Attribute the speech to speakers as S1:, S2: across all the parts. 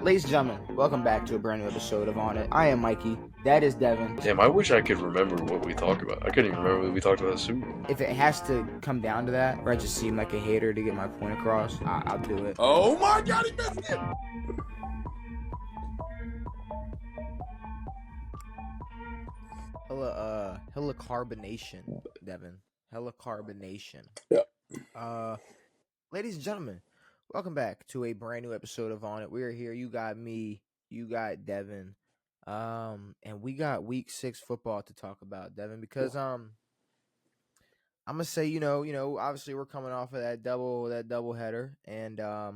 S1: Ladies and gentlemen, welcome back to a brand new episode of On It. I am Mikey. That is Devin.
S2: Damn, I wish I could remember what we talked about. I couldn't even remember what we talked about the Super Bowl.
S1: If it has to come down to that, or I just seem like a hater to get my point across, I'll do it.
S3: Oh my God, he missed it!
S1: Hella carbonation, Devin. Hella carbonation.
S2: Yeah.
S1: Ladies and gentlemen, welcome back to a brand new episode of On It. We are here. You got me. You got Devin. And we got week 6 football to talk about, Devin, because I'm gonna say, you know, obviously we're coming off of that double header, and a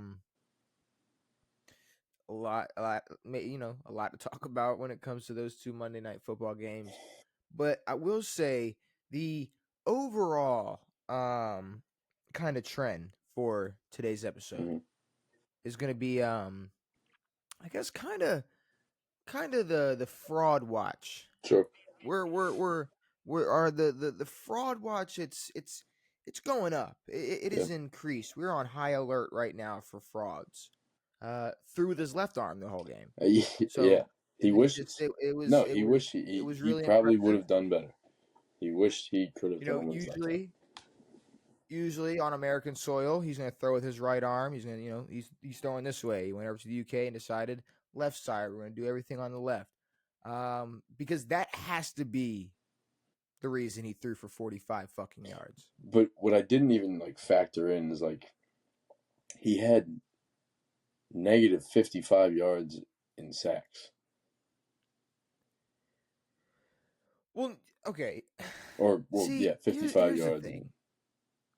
S1: lot to talk about when it comes to those two Monday Night Football games. But I will say the overall kind of trend for today's episode is going to be I guess kind of the fraud watch.
S2: Sure.
S1: We're the fraud watch. It's going up. It is increased. We're on high alert right now for frauds. Through with his left arm the whole game. So
S2: yeah, he wishes.
S1: It was.
S2: No,
S1: it
S2: he
S1: was,
S2: wished
S1: it was
S2: he
S1: really
S2: probably
S1: impressive.
S2: would have done better. He wished he could have done
S1: Usually on American soil, he's going to throw with his right arm. He's going to, he's throwing this way. He went over to the UK and decided left side. We're going to do everything on the left. Because that has to be the reason he threw for 45 fucking yards.
S2: But what I didn't even factor in is he had negative 55 yards in sacks.
S1: Well, okay.
S2: Or 55 yards in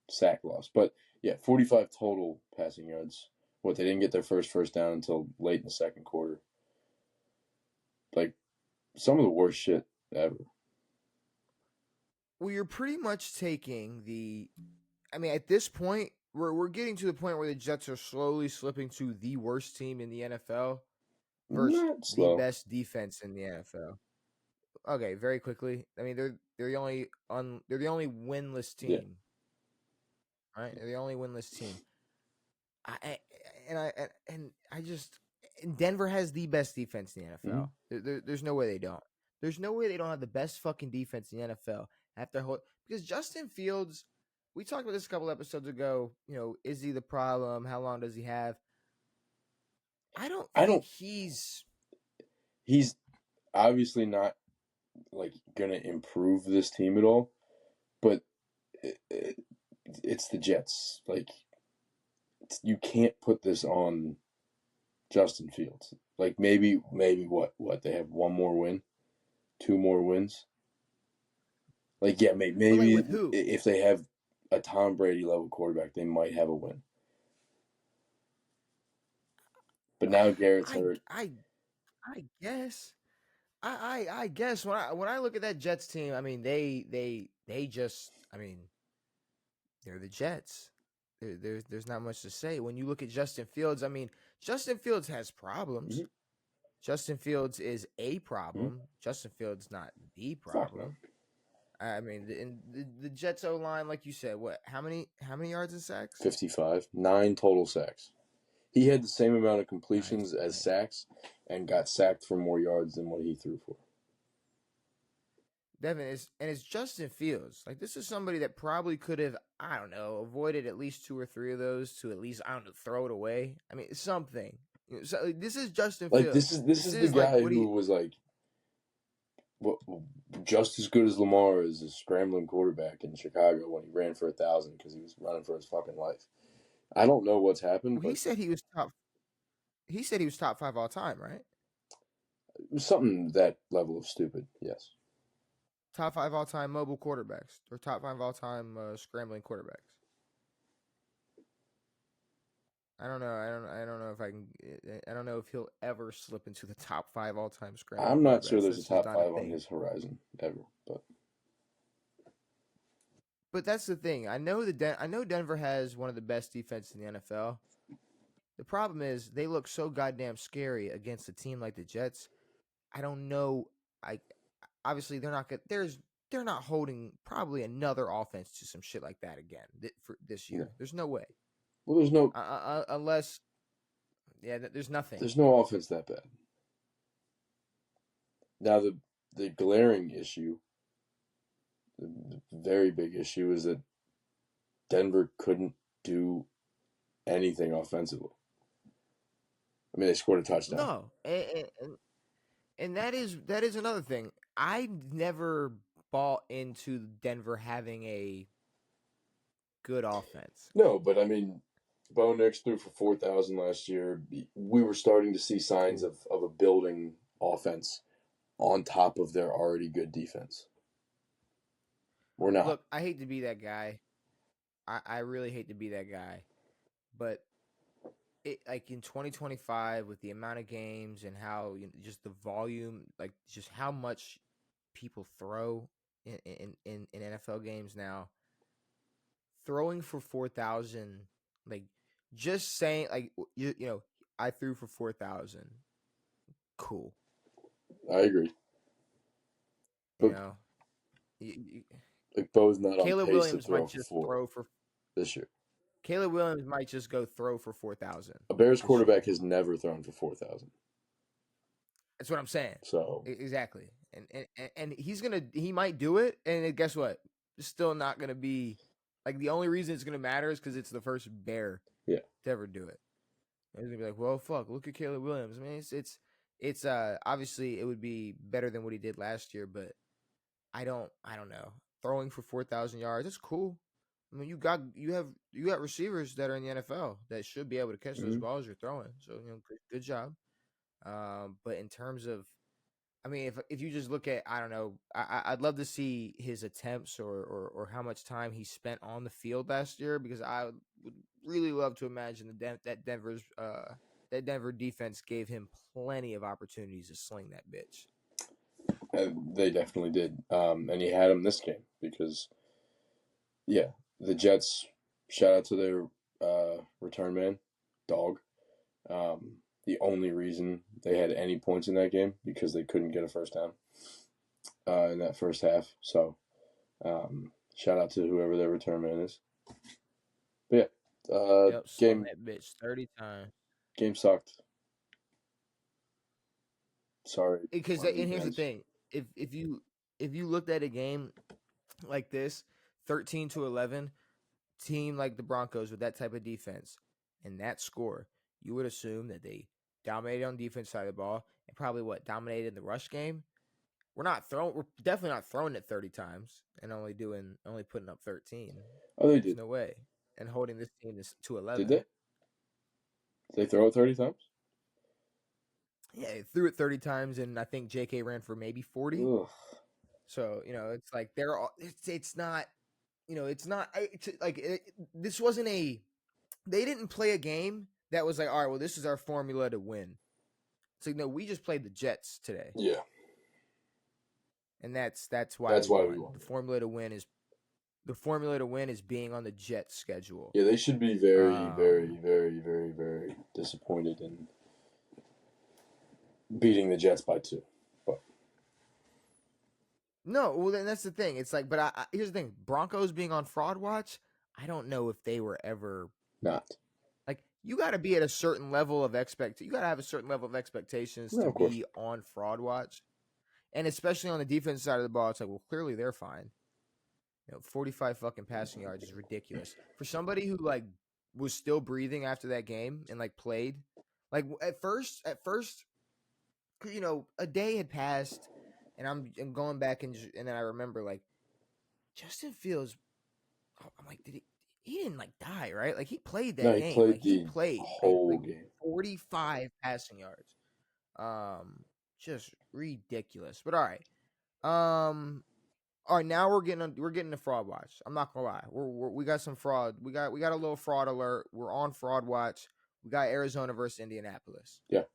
S2: sack loss. But 45 total passing yards. They didn't get their first down until late in the second quarter. Some of the worst shit ever.
S1: Well, you're pretty much taking at this point, we're getting to the point where the Jets are slowly slipping to the worst team in the NFL versus the best defense in the NFL. Okay, very quickly. I mean, they're the only winless team. Yeah. Right? They're the only winless team. Denver has the best defense in the NFL. There's no way they don't. There's no way they don't have the best fucking defense in the NFL because Justin Fields, we talked about this a couple episodes ago, is he the problem? How long does he have? I don't think he's
S2: obviously not gonna improve this team at all, but it's the Jets. You can't put this on Justin Fields. Maybe what they have one more win, 2 more wins. Maybe
S1: with who?
S2: If they have a Tom Brady level quarterback, they might have a win. But now Garrett's hurt.
S1: I guess. I guess when I look at that Jets team, I mean they just, I mean, they're the Jets. There's not much to say. When you look at Justin Fields, I mean, Justin Fields has problems.
S2: Mm-hmm.
S1: Justin Fields is a problem.
S2: Mm-hmm.
S1: Justin Fields not the problem. I mean, the Jets O-line, like you said, how many yards in sacks?
S2: 55, 9 total sacks. He had the same amount of completions as sacks and got sacked for more yards than what he threw for.
S1: Devin, it's Justin Fields. This is somebody that probably could have, I don't know, avoided at least 2 or 3 of those to at least, I don't know, throw it away. I mean, something. So, this is Justin Fields.
S2: This is the guy who was just as good as Lamar as a scrambling quarterback in Chicago when he ran for 1,000 because he was running for his fucking life. I don't know what's happened.
S1: Well, he said he was top. He said he was top 5 all time, right?
S2: Something that level of stupid, yes.
S1: Top 5 all time mobile quarterbacks or top 5 all time scrambling quarterbacks. I don't know. I don't know if I can. I don't know if he'll ever slip into the top 5 all time scrambling.
S2: I'm not sure there's a top 5 on his horizon ever,
S1: But that's the thing. I know Denver has one of the best defenses in the NFL. The problem is they look so goddamn scary against a team like the Jets. I don't know. Obviously they're not good. They're not holding probably another offense to some shit like that again for this year.
S2: Yeah.
S1: There's no way.
S2: Well, there's no
S1: unless Yeah, there's nothing.
S2: There's no offense that bad. Now the glaring issue, the very big issue, is that Denver couldn't do anything offensively. I mean, they scored a touchdown.
S1: No, and that is another thing. I never bought into Denver having a good offense.
S2: No, but I mean, Bo Nix threw for 4,000 last year. We were starting to see signs of a building offense on top of their already good defense. We're not.
S1: Look, I hate to be that guy. I really hate to be that guy, but it like in 2025 with the amount of games and how just the volume, like just how much people throw in NFL games now, throwing for 4,000, like just saying like I threw for 4,000. Cool.
S2: I agree.
S1: You know,
S2: like Bo's not on
S1: Caleb
S2: pace
S1: Williams
S2: to throw
S1: might
S2: for
S1: just
S2: 4
S1: throw for
S2: this year.
S1: Caleb Williams might just go throw for 4,000.
S2: A Bears quarterback has never thrown for 4,000.
S1: That's what I'm saying.
S2: So
S1: exactly, and he might do it, and guess what? It's still not gonna be like the only reason it's gonna matter is because it's the first Bear to ever do it. And he's gonna be like, well, fuck, look at Caleb Williams. I mean, it's obviously it would be better than what he did last year, but I don't know. Throwing for 4,000 yards, that's cool. I mean, you got receivers that are in the NFL that should be able to catch those balls you're throwing. So good job. But in terms of, I mean, if you just look at, I don't know, I'd love to see his attempts or how much time he spent on the field last year, because I would really love to imagine that Denver defense gave him plenty of opportunities to sling that bitch.
S2: They definitely did, and he had him this game because, the Jets. Shout out to their return man, Dog. The only reason they had any points in that game because they couldn't get a first down in that first half. So, shout out to whoever their return man is. But game
S1: that bitch 30 times.
S2: Game sucked. Sorry.
S1: Because and here's the thing: if you looked at a game like this, 13-11, team like the Broncos with that type of defense and that score, you would assume that they dominated on the defense side of the ball and probably dominated in the rush game. We're definitely not throwing it 30 times and only putting up 13.
S2: Oh, they did.
S1: There's no way. And holding this team to 11.
S2: Did they? Did they throw it 30 times?
S1: Yeah, they threw it 30 times, and I think JK ran for maybe 40.
S2: Ugh.
S1: So, it's like it's not, it's not this wasn't they didn't play a game that was like, all right, well, this is our formula to win. It's like, no, we just played the Jets today.
S2: Yeah.
S1: And that's why we won. The formula to win is being on the Jets schedule. Yeah,
S2: they should be very, very, very, very, very disappointed in beating the Jets by 2. But
S1: no, well, then that's the thing. It's like, but here's the thing: Broncos being on fraud watch, I don't know if they were ever
S2: not.
S1: Like, you got to be at a certain level of You got to have a certain level of expectations to be on fraud watch, and especially on the defense side of the ball. It's like, well, clearly they're fine. 45 fucking passing yards is ridiculous for somebody who was still breathing after that game and played. Like at first, a day had passed, and I'm going back and then I remember Justin Fields. I'm like, he didn't die, right? Like he played that game. He played
S2: whole game.
S1: 45 passing yards. Just ridiculous. But all right. All right, now we're getting the fraud watch. I'm not gonna lie, we got some fraud. We got a little fraud alert. We're on fraud watch. We got Arizona versus Indianapolis.
S2: Yeah.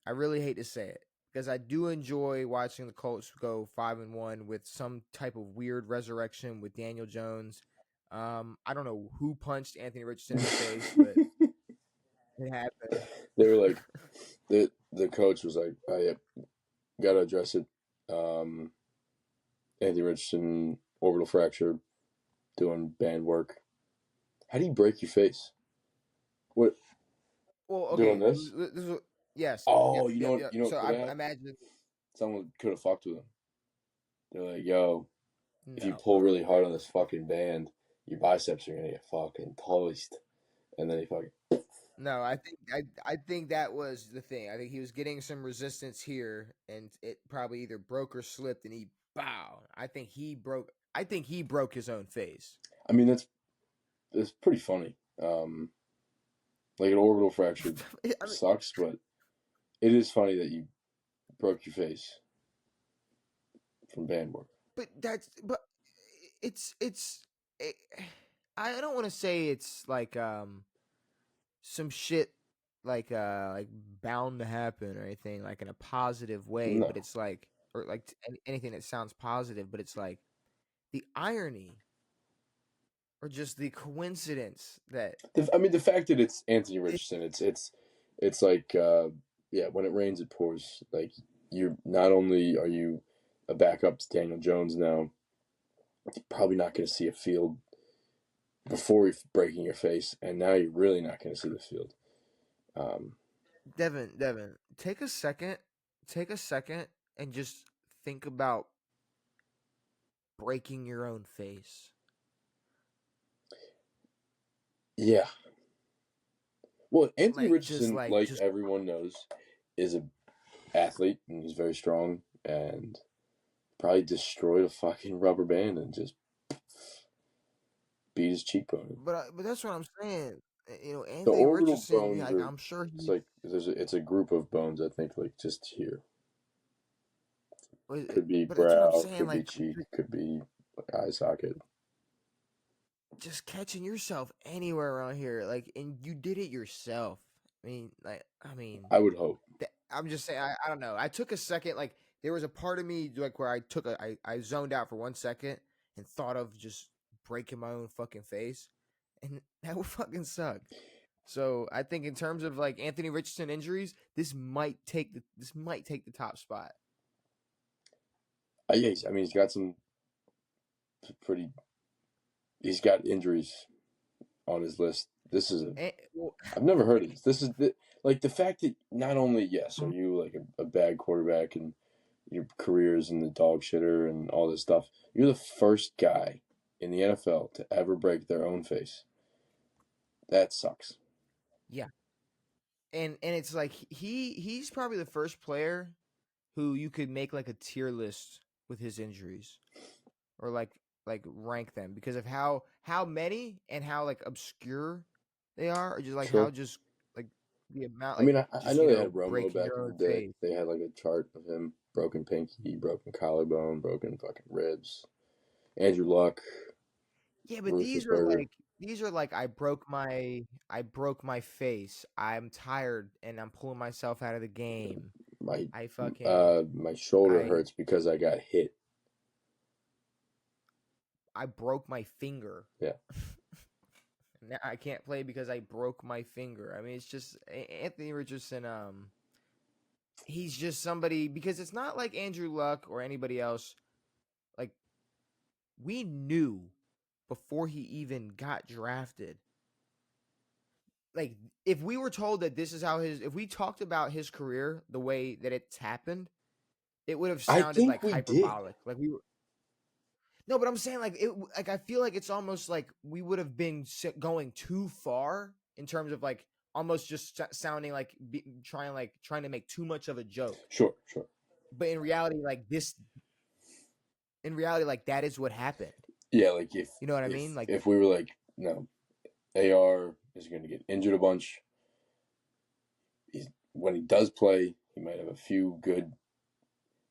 S1: I really hate to say it because I do enjoy watching the Colts go 5-1 with some type of weird resurrection with Daniel Jones. I don't know who punched Anthony Richardson in the face, but it happened.
S2: They were like, the coach was like, "I got to address it." Anthony Richardson, orbital fracture, doing band work. How do you break your face? What?
S1: Well,
S2: doing
S1: okay.
S2: this.
S1: Yes.
S2: Oh,
S1: Yep. Yep.
S2: you know what
S1: So
S2: could
S1: I
S2: have?
S1: imagine
S2: Someone could have fucked with him. They're like, yo, if you
S1: no.
S2: pull really hard on this fucking band, your biceps are gonna get fucking toast. And then he fucking
S1: No, I think that was the thing. I think he was getting some resistance here, and it probably either broke or slipped, and he bow. I think he broke his own face.
S2: I mean that's pretty funny. Like an orbital fracture
S1: I mean,
S2: sucks, but it is funny that you broke your face from band work.
S1: but it, I don't want to say it's like some shit like bound to happen or anything like in a positive way, but
S2: No,
S1: it's like or like anything that sounds positive, but it's like the irony or just the coincidence that
S2: I mean the fact that it's Anthony
S1: it,
S2: Richardson, it's like yeah, when it rains it pours. Like you're not only are you a backup to Daniel Jones now, you're probably not going to see a field before breaking your face, and now you're really not going to see the field. Um,
S1: Devin, take a second and just think about breaking your own face.
S2: yeah. Well, Anthony Richardson, like
S1: Just
S2: everyone knows, is an athlete and he's very strong and probably destroyed a fucking rubber band and just beat his cheekbone.
S1: but that's what I'm saying. You know,
S2: The
S1: Anthony
S2: orbital
S1: Richardson,
S2: bones
S1: like
S2: are.
S1: I'm sure
S2: It's
S1: he
S2: like it's a group of bones. I think like just here.
S1: was,
S2: Could be
S1: but that's what I'm
S2: brow.
S1: saying.
S2: Could be
S1: Like
S2: cheek. Could be like eye socket.
S1: just catching yourself anywhere around here, like, and you did it yourself. I mean,
S2: I would hope.
S1: I'm just saying. I don't know. I took a second. Like there was a part of me like where I zoned out for 1 second and thought of just breaking my own fucking face, and that would fucking suck. So I think in terms of like Anthony Richardson injuries, this might take the top spot.
S2: Yeah, I mean he's got some pretty. He's got injuries on his list. This is a.
S1: Well,
S2: I've never heard of this. This is like the fact that not only yes are you like a bad quarterback and your careers in the dog shitter and all this stuff. You're the first guy in the NFL to ever break their own face. That sucks.
S1: yeah, and it's like he's probably the first player who you could make like a tier list with his injuries or like rank them because of how many and how like obscure they are or just like how
S2: Sure.
S1: just like the amount
S2: I mean,
S1: like
S2: I
S1: just
S2: know they had Romo
S1: breaking
S2: back
S1: your
S2: in the
S1: own
S2: day.
S1: face.
S2: They had like a chart of him broken pinky, broken collarbone, broken fucking ribs. Andrew Luck,
S1: Yeah, but
S2: Roethlisberger,
S1: these are like I broke my face. I'm tired and I'm pulling myself out of the game.
S2: my
S1: I fucking
S2: my shoulder
S1: I
S2: hurts because I got hit.
S1: I broke my finger.
S2: Yeah.
S1: Now I can't play because I broke my finger. I mean, it's just Anthony Richardson. He's just somebody because it's not like Andrew Luck or anybody else. Like we knew before he even got drafted. Like if we were told that this is how if we talked about his career the way that it's happened, it would have
S2: I
S1: sounded
S2: think
S1: like
S2: we did.
S1: hyperbolic. Like we were no, but I'm saying like it. Like I feel like it's almost like we would have been going too far in terms of like almost just sounding like trying to make too much of a joke.
S2: Sure, sure.
S1: But in reality, like that is what happened.
S2: Yeah, like if
S1: You know what I
S2: if
S1: mean? Like
S2: if we were like, no, AR is going to get injured a bunch. When he does play, he might have a few good.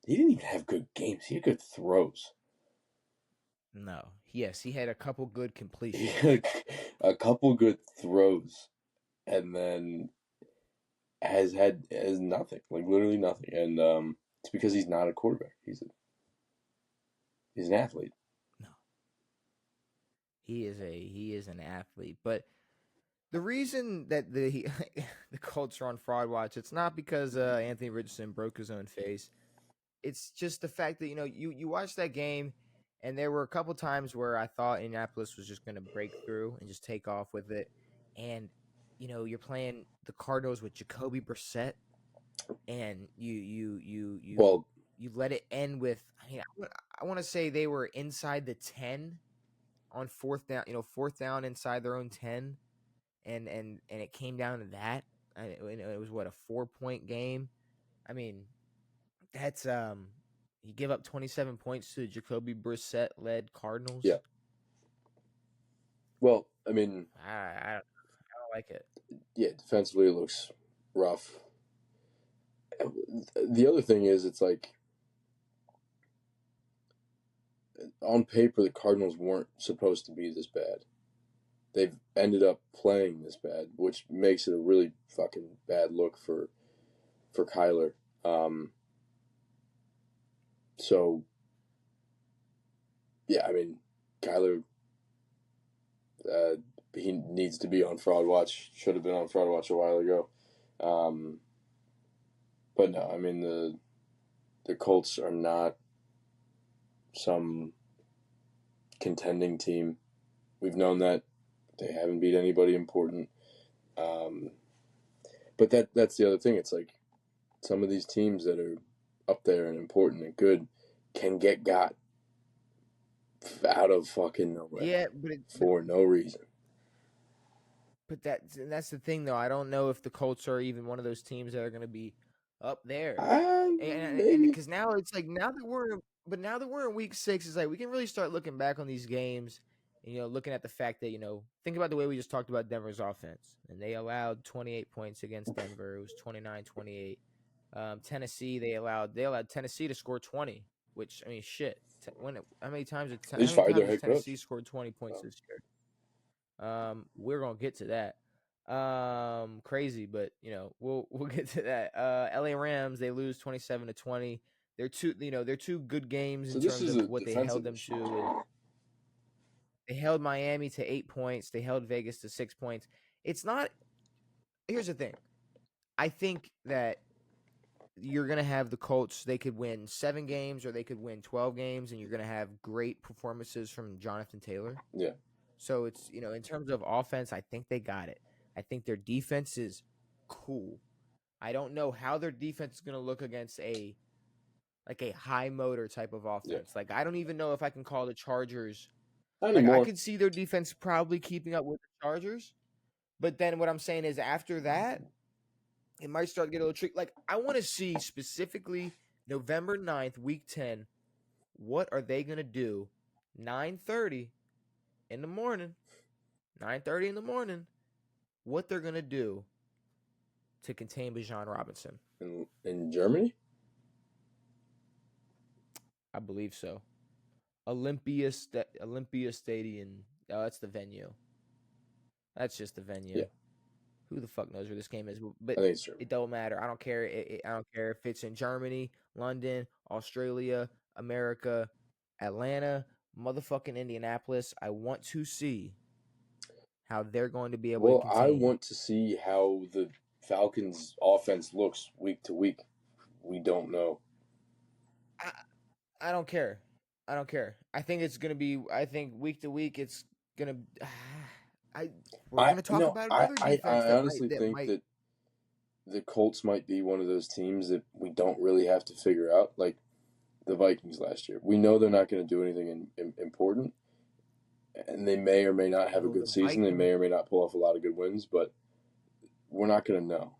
S2: He didn't even have good games. He had good throws.
S1: no, yes, he had a couple good
S2: He
S1: completions.
S2: had a couple good throws, and then has nothing, like literally nothing. And it's because he's not a quarterback. He's an athlete.
S1: No, he is an athlete, but the reason that the Colts are on fraud watch, it's not because Anthony Richardson broke his own face. It's just the fact that you watch that game, and there were a couple times where I thought Indianapolis was just going to break through and just take off with it, and you're playing the Cardinals with Jacoby Brissett, and you let it end with. I mean, I want to say they were inside the 10 on fourth down. Fourth down inside their own 10, and it came down to that. It was what, a 4-point game. I mean, that's you give up 27 points to the Jacoby Brissett led Cardinals.
S2: Yeah. Well, I mean,
S1: I don't like it.
S2: Yeah, defensively it looks rough. The other thing is, it's like on paper the Cardinals weren't supposed to be this bad. They've ended up playing this bad, which makes it a really fucking bad look for Kyler. So yeah, I mean, Kyler, he needs to be on fraud watch. Should have been on fraud watch a while ago. But no, I mean the Colts are not some contending team. We've known that. They haven't beat anybody important. But that's the other thing. It's like some of these teams that are up there and important and good can get got out of fucking nowhere.
S1: Yeah,
S2: for no reason.
S1: But that's the thing, though. I don't know if the Colts are even one of those teams that are going to be up there. And because now it's like now that we're in week 6, it's like we can really start looking back on these games. And, looking at the fact that think about the way we just talked about Denver's offense, and they allowed 28 points against Denver. It was 29-28. Tennessee, they allowed Tennessee to score 20, which, I mean, shit. How many times has Tennessee scored 20 points this year? We're gonna get to that. Crazy, but we'll get to that. LA Rams, they lose 27-20. They're two good games in terms of what they held them to. They held Miami to 8 points. They held Vegas to 6 points. It's not. Here's the thing. I think that you're going to have the Colts. They could win 7 games or they could win 12 games, and you're going to have great performances from Jonathan Taylor.
S2: Yeah.
S1: So it's, in terms of offense, I think they got it. I think their defense is cool. I don't know how their defense is going to look against a high motor type of offense.
S2: Yeah.
S1: Like, I don't even know if I can call the Chargers.
S2: Not anymore.
S1: I could see their defense probably keeping up with the Chargers. But then what I'm saying is after that, it might start to get a little tricky. Like, I want to see specifically November 9th, week 10, what are they going to do 9:30 in the morning, 9:30 in the morning, what they're going to do to contain Bijan Robinson.
S2: In Germany?
S1: I believe so. Olympia Stadium. Oh, that's the venue. That's just the venue.
S2: Yeah.
S1: Who the fuck knows where this game is? But
S2: I think it's true.
S1: It don't matter. I don't care. I don't care if it's in Germany, London, Australia, America, Atlanta, motherfucking Indianapolis. I want to see how they're going to be able to contain.
S2: I want to see how the Falcons' offense looks week to week. We don't know.
S1: I don't care. I think it's going to be. I think week to week it's going to. We're going to talk about another defense.
S2: I honestly think that the Colts might be one of those teams that we don't really have to figure out, like the Vikings last year. We know they're not going to do anything important, and they may or may not have a good season. They may or may not pull off a lot of good wins, but we're not going to know.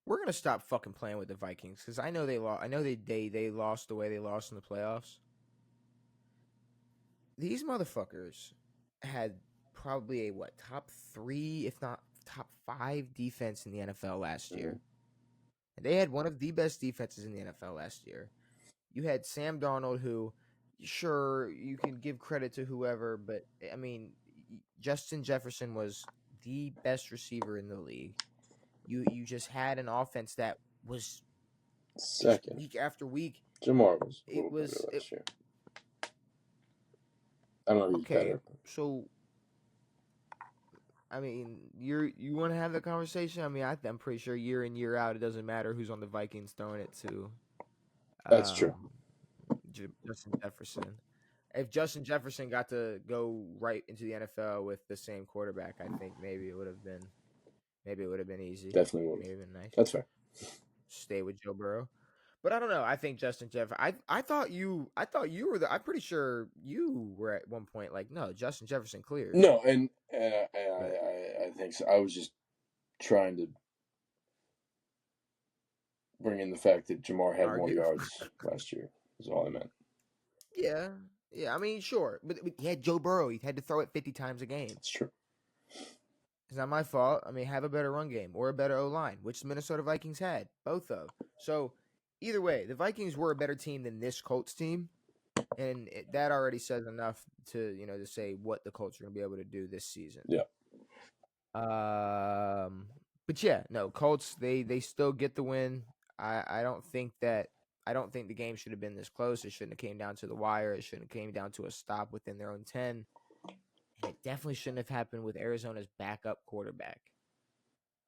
S1: We're going to stop fucking playing with the Vikings because I know they lost. I know they lost the way they lost in the playoffs. These motherfuckers had probably a top 3, if not top 5 defense in the NFL last year. And they had one of the best defenses in the NFL last year. You had Sam Darnold, who, sure, you can give credit to whoever, but I mean, Justin Jefferson was the best receiver in the league. You just had an offense that was
S2: second
S1: week after week.
S2: Jamar was last year. I don't know who's better.
S1: So, I mean, you want to have the conversation? I mean, I'm pretty sure year in, year out, it doesn't matter who's on the Vikings throwing it to.
S2: That's true.
S1: Justin Jefferson. If Justin Jefferson got to go right into the NFL with the same quarterback, I think maybe it would have been easy.
S2: Definitely would
S1: Maybe
S2: have.
S1: been nice.
S2: That's fair.
S1: Stay with Joe Burrow. But I don't know. I think Justin Jefferson. I thought you were I'm pretty sure you were at one point like, no, Justin Jefferson cleared.
S2: No, and
S1: But
S2: I think so. I was just trying to bring in the fact that Jamar had more yards last year. Is all I meant.
S1: Yeah. I mean, sure, but he had Joe Burrow. He had to throw it 50 times a game.
S2: That's true.
S1: It's not my fault. I mean, have a better run game or a better O-line, which the Minnesota Vikings had, both of. So, either way, the Vikings were a better team than this Colts team, and that already says enough to to say what the Colts are going to be able to do this season.
S2: Yeah.
S1: But yeah, no, Colts they still get the win. I don't think the game should have been this close. It shouldn't have came down to the wire. It shouldn't have came down to a stop within their own 10. And it definitely shouldn't have happened with Arizona's backup quarterback.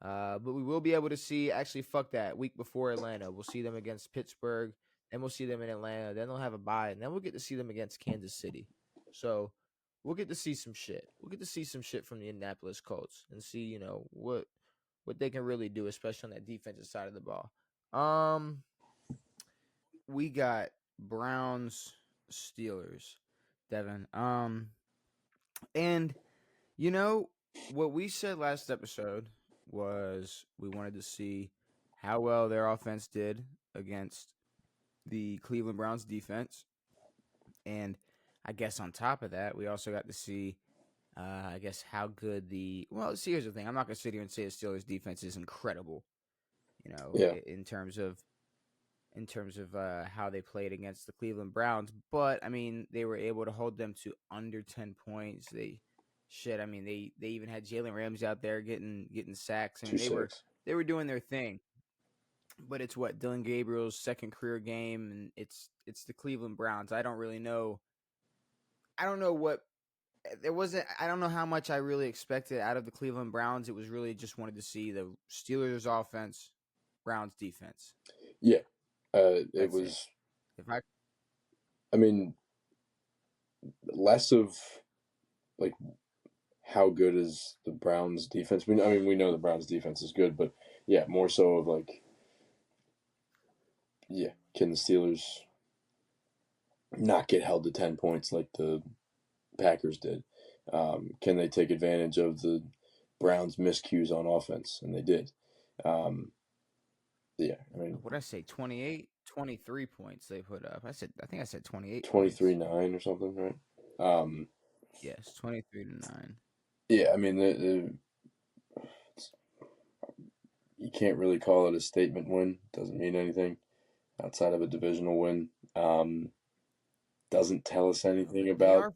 S1: But we will be able to see, actually, fuck that, week before Atlanta. We'll see them against Pittsburgh, then we'll see them in Atlanta, then they'll have a bye, and then we'll get to see them against Kansas City. So we'll get to see some shit. We'll get to see some shit from the Indianapolis Colts and see, what they can really do, especially on that defensive side of the ball. We got Browns, Steelers, Devin. And what we said last episode was we wanted to see how well their offense did against the Cleveland Browns defense. And I guess on top of that, we also got to see, how good see, here's the thing. I'm not going to sit here and say the Steelers defense is incredible, in terms of how they played against the Cleveland Browns. But, I mean, they were able to hold them to under 10 points. They even had Jalen Ramsey out there getting sacks. I mean, they were doing their thing. But it's Dylan Gabriel's second career game, and it's the Cleveland Browns. I don't really know. I don't know what there wasn't. I don't know how much I really expected out of the Cleveland Browns. It was really just wanted to see the Steelers offense, Browns defense.
S2: Yeah, it was. I mean, less of like how good is the Browns defense. We know the Browns defense is good, but yeah, more so of like, yeah, can the Steelers not get held to 10 points like the Packers did? Can they take advantage of the Browns' miscues on offense? And they did. Yeah, I mean,
S1: what did I say? 28, 23 points they put up. I think I said 28.
S2: 23-9 or something, right?
S1: Yes, 23-9.
S2: Yeah, I mean, you can't really call it a statement win. Doesn't mean anything outside of a divisional win. Doesn't tell us anything about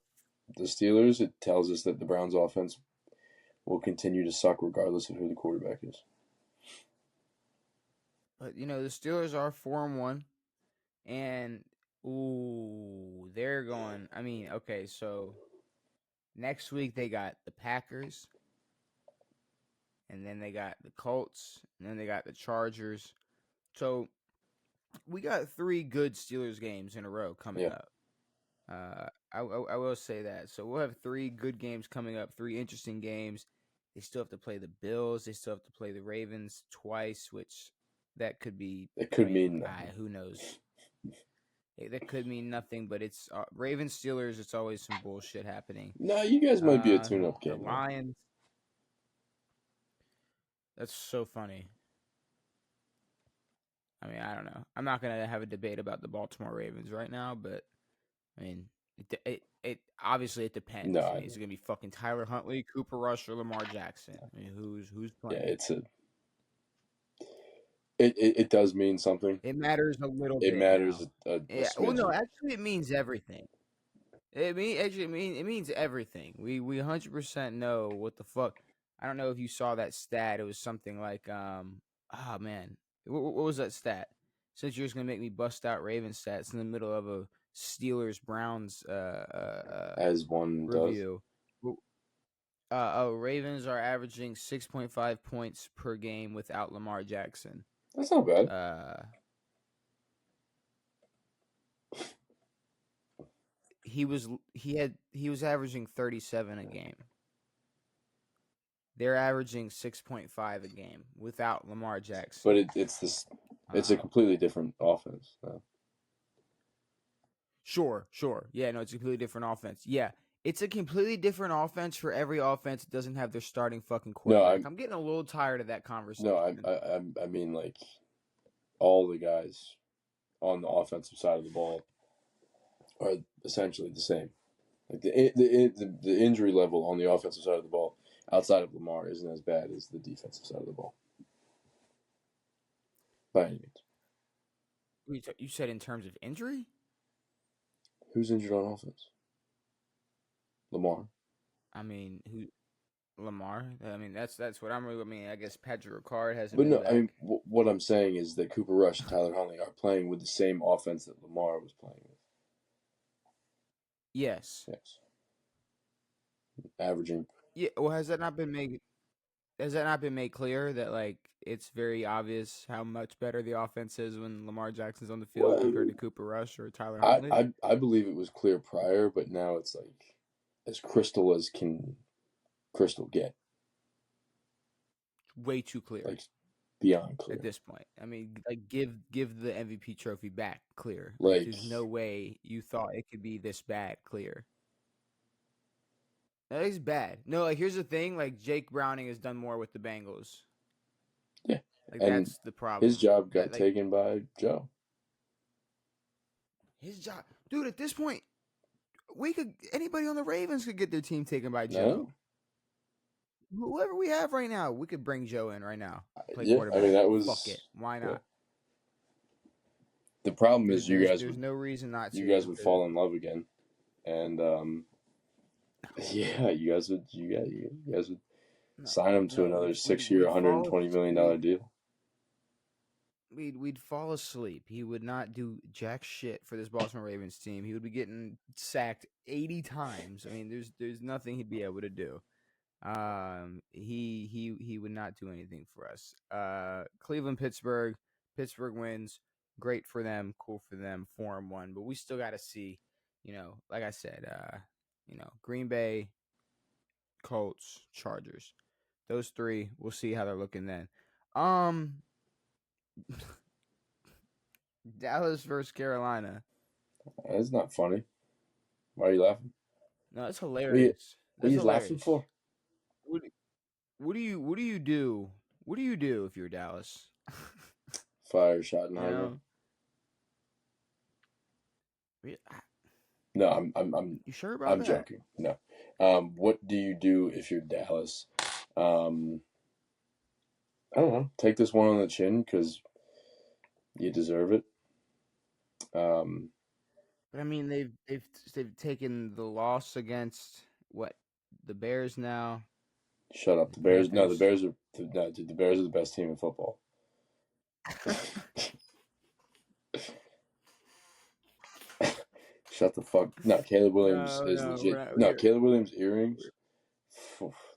S2: the Steelers. It tells us that the Browns offense will continue to suck regardless of who the quarterback is.
S1: But, the Steelers are 4-1. And, they're going. I mean, okay, so next week they got the Packers. And then they got the Colts. And then they got the Chargers. So we got 3 good Steelers games in a row coming up. I will say that. So we'll have 3 good games coming up, 3 interesting games. They still have to play the Bills. They still have to play the Ravens twice, which that could be.
S2: It could mean nothing.
S1: Who knows? That could mean nothing, but it's Ravens Steelers. It's always some bullshit happening.
S2: No, you guys might be a tune-up game.
S1: The Lions. That's so funny. I mean, I don't know. I'm not gonna have a debate about the Baltimore Ravens right now, but I mean, it obviously it depends.
S2: No,
S1: I mean, is it gonna be fucking Tyler Huntley, Cooper Rush, or Lamar Jackson? I mean, who's playing?
S2: Yeah, it does mean something.
S1: It matters a little bit.
S2: It matters
S1: a well, no, actually, it means everything. It means everything. We 100% know what the fuck. I don't know if you saw that stat. It was something like, oh man, what was that stat? Since you're just gonna make me bust out Raven stats in the middle of a Steelers Browns
S2: as one
S1: review. Ravens are averaging 6.5 points per game without Lamar Jackson.
S2: That's not bad.
S1: he was averaging 37 a game. They're averaging 6.5 a game without Lamar Jackson.
S2: But it's a completely different offense.
S1: Sure. Yeah, no, it's a completely different offense. Yeah, it's a completely different offense for every offense that doesn't have their starting fucking quarterback. I'm getting a little tired of that conversation.
S2: No, I mean, like, all the guys on the offensive side of the ball are essentially the same. Like the injury level on the offensive side of the ball outside of Lamar isn't as bad as the defensive side of the ball. By any means.
S1: You said in terms of injury?
S2: Who's injured on offense? Lamar.
S1: I mean, Lamar? I mean, that's what I'm really. I mean, I guess Patrick Ricard hasn't.
S2: But
S1: been
S2: no,
S1: back.
S2: I mean, what I'm saying is that Cooper Rush and Tyler Huntley are playing with the same offense that Lamar was playing with.
S1: Yes.
S2: Averaging.
S1: Yeah. Well, has that not been made clear that like it's very obvious how much better the offense is when Lamar Jackson's on the field compared to Cooper Rush or Tyler Huntley?
S2: I believe it was clear prior, but now it's like as crystal as can crystal get.
S1: Way too clear.
S2: Like beyond clear
S1: at this point. I mean, like give the MVP trophy back clear.
S2: Like
S1: there's no way you thought it could be this bad clear. That is bad. No, like here's the thing, like Jake Browning has done more with the Bengals.
S2: Yeah.
S1: Like
S2: and
S1: that's the problem.
S2: His job got taken by Joe.
S1: His job. Dude, at this point, anybody on the Ravens could get their team taken by Joe. Whoever we have right now, we could bring Joe in right now. Play quarterback.
S2: I mean that was
S1: fuck it. Why not?
S2: Yeah. The problem is
S1: there's no reason not to.
S2: You guys would fall in love again. And yeah, you guys would sign him to another 6-year, $120 million deal.
S1: We'd fall asleep. He would not do jack shit for this Baltimore Ravens team. He would be getting sacked 80 times. I mean, there's nothing he'd be able to do. He would not do anything for us. Cleveland, Pittsburgh wins. Great for them, cool for them, 4-1. But we still got to see, like I said, Green Bay, Colts, Chargers. Those three, we'll see how they're looking then. Dallas versus Carolina.
S2: That's not funny. Why are you laughing?
S1: No, it's hilarious.
S2: What are you laughing for?
S1: What do you do? What do you do if you're Dallas?
S2: Fire Schottenheimer. No, I'm.
S1: You sure about that?
S2: I'm joking. No. What do you do if you're Dallas? I don't know. Take this one on the chin because you deserve it.
S1: But I mean, they've taken the loss against the Bears now.
S2: Shut up. The Bears. No, the Bears are. No, dude, the Bears are the best team in football. Shut the fuck. No, Caleb Williams is legit. Caleb Williams earrings.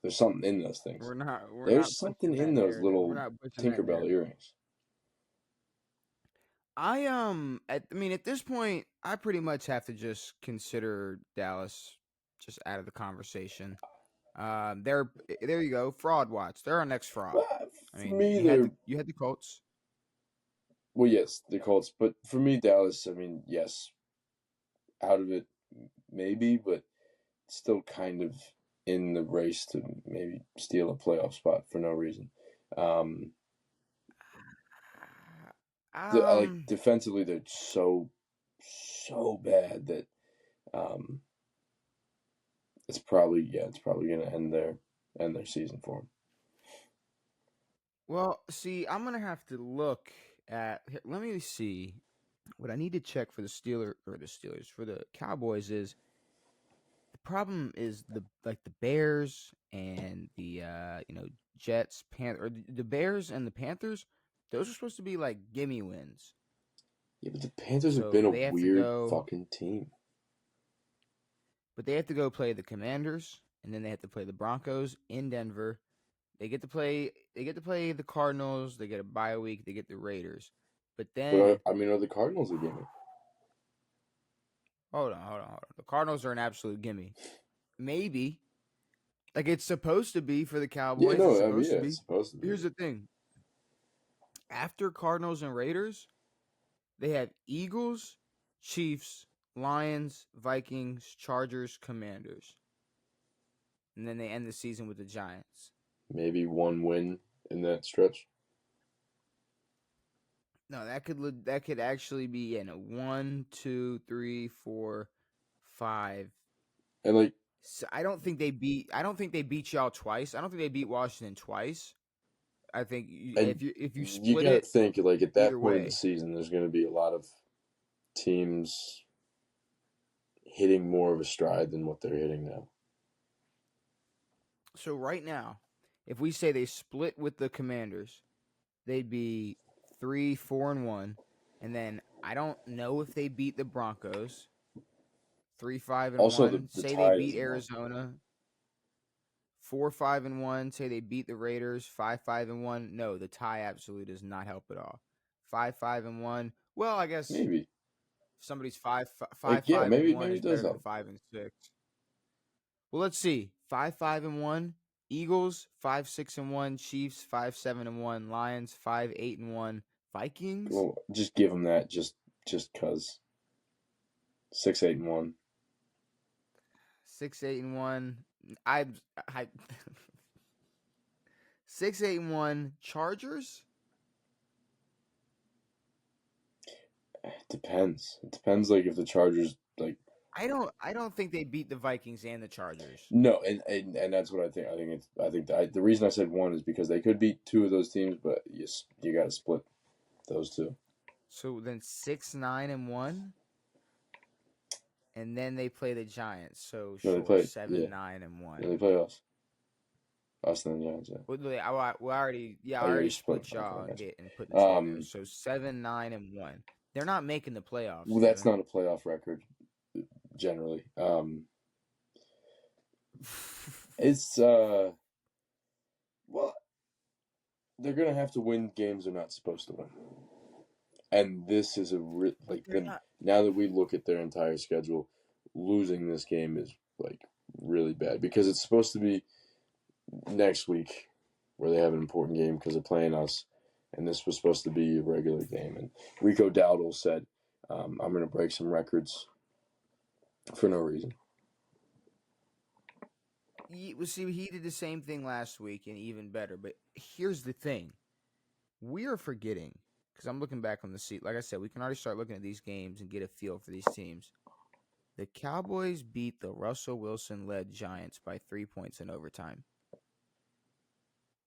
S2: There's something in those things. There's something in those little Tinkerbell earrings.
S1: At this point, I pretty much have to just consider Dallas just out of the conversation. There you go. Fraud watch. They're our next fraud. You had the Colts.
S2: Well, yes, the Colts, but for me, Dallas. I mean, yes, out of it, maybe, but still kind of in the race to maybe steal a playoff spot for no reason. Defensively, they're so bad that it's probably going to end their season for them.
S1: Well, see, I'm going to have to look at. Let me see. What I need to check for the Steelers for the Cowboys is the problem is the Bears and the Jets, the Bears and the Panthers. Those are supposed to be like gimme wins.
S2: Yeah, but the Panthers have been a weird fucking team.
S1: But they have to go play the Commanders, and then they have to play the Broncos in Denver. They get to play the Cardinals. They get a bye week. They get the Raiders. But then,
S2: are the Cardinals a gimme?
S1: Hold on. The Cardinals are an absolute gimme. Maybe. Like, it's supposed to be for the Cowboys.
S2: Yeah, no,
S1: It's
S2: I mean,
S1: supposed
S2: yeah,
S1: to be.
S2: it's supposed to be.
S1: Here's the thing. After Cardinals and Raiders, they have Eagles, Chiefs, Lions, Vikings, Chargers, Commanders. And then they end the season with the Giants.
S2: Maybe one win in that stretch.
S1: No, that could actually be in a 1, 2, 3, 4, 5.
S2: And like,
S1: So I don't think they beat y'all twice. I don't think they beat Washington twice. I think if you split
S2: gotta
S1: it,
S2: think like at that
S1: either
S2: point
S1: way.
S2: of the season, there's going to be a lot of teams hitting more of a stride than what they're hitting now.
S1: So right now, if we say they split with the Commanders, they'd be 3, 4, and 1, and then I don't know if they beat the Broncos. 3, 5, and
S2: Also,
S1: 1.
S2: the
S1: Say
S2: tie
S1: they beat
S2: is
S1: Arizona. 4, 5, and 1. Say they beat the Raiders. 5, 5, and 1. No, the tie absolutely does not help at all. 5, 5, and 1. Well, I guess
S2: maybe
S1: if somebody's 5, 5,
S2: like,
S1: 5, and
S2: maybe
S1: 1
S2: it
S1: is
S2: does
S1: better than
S2: help.
S1: 5 and 6. Well, let's see. 5, 5, and 1. Eagles 5, 6, and 1. Chiefs 5, 7, and 1. Lions 5, 8, and 1. Vikings.
S2: Well, just give them that just cause. 6, 8, and 1.
S1: 6, 8, and 1. I 6, 8, and 1. Chargers.
S2: It depends. It depends. Like if the Chargers like.
S1: I don't think they beat the Vikings and the Chargers.
S2: No, and that's what I think. I think the reason I said 1 is because they could beat 2 of those teams, but you got to split those 2.
S1: So then 6, 9, and 1, and then they play the Giants. So
S2: No,
S1: sure,
S2: they play
S1: 7, 9, and 1.
S2: No, they play us. Us and the Giants. Yeah.
S1: We already split y'all and put the two there. So 7, 9, and 1. They're not making the playoffs.
S2: Well, that's not a playoff record, generally. It's well, they're gonna have to win games they're not supposed to win, and this is now that we look at their entire schedule, losing this game is like really bad because it's supposed to be next week where they have an important game because they're playing us, and this was supposed to be a regular game. And Rico Dowdle said, "I'm going to break some records for no reason."
S1: He did the same thing last week and even better. But here's the thing: we are forgetting because I'm looking back on the seat. Like I said, we can already start looking at these games and get a feel for these teams. The Cowboys beat the Russell Wilson-led Giants by 3 points in overtime.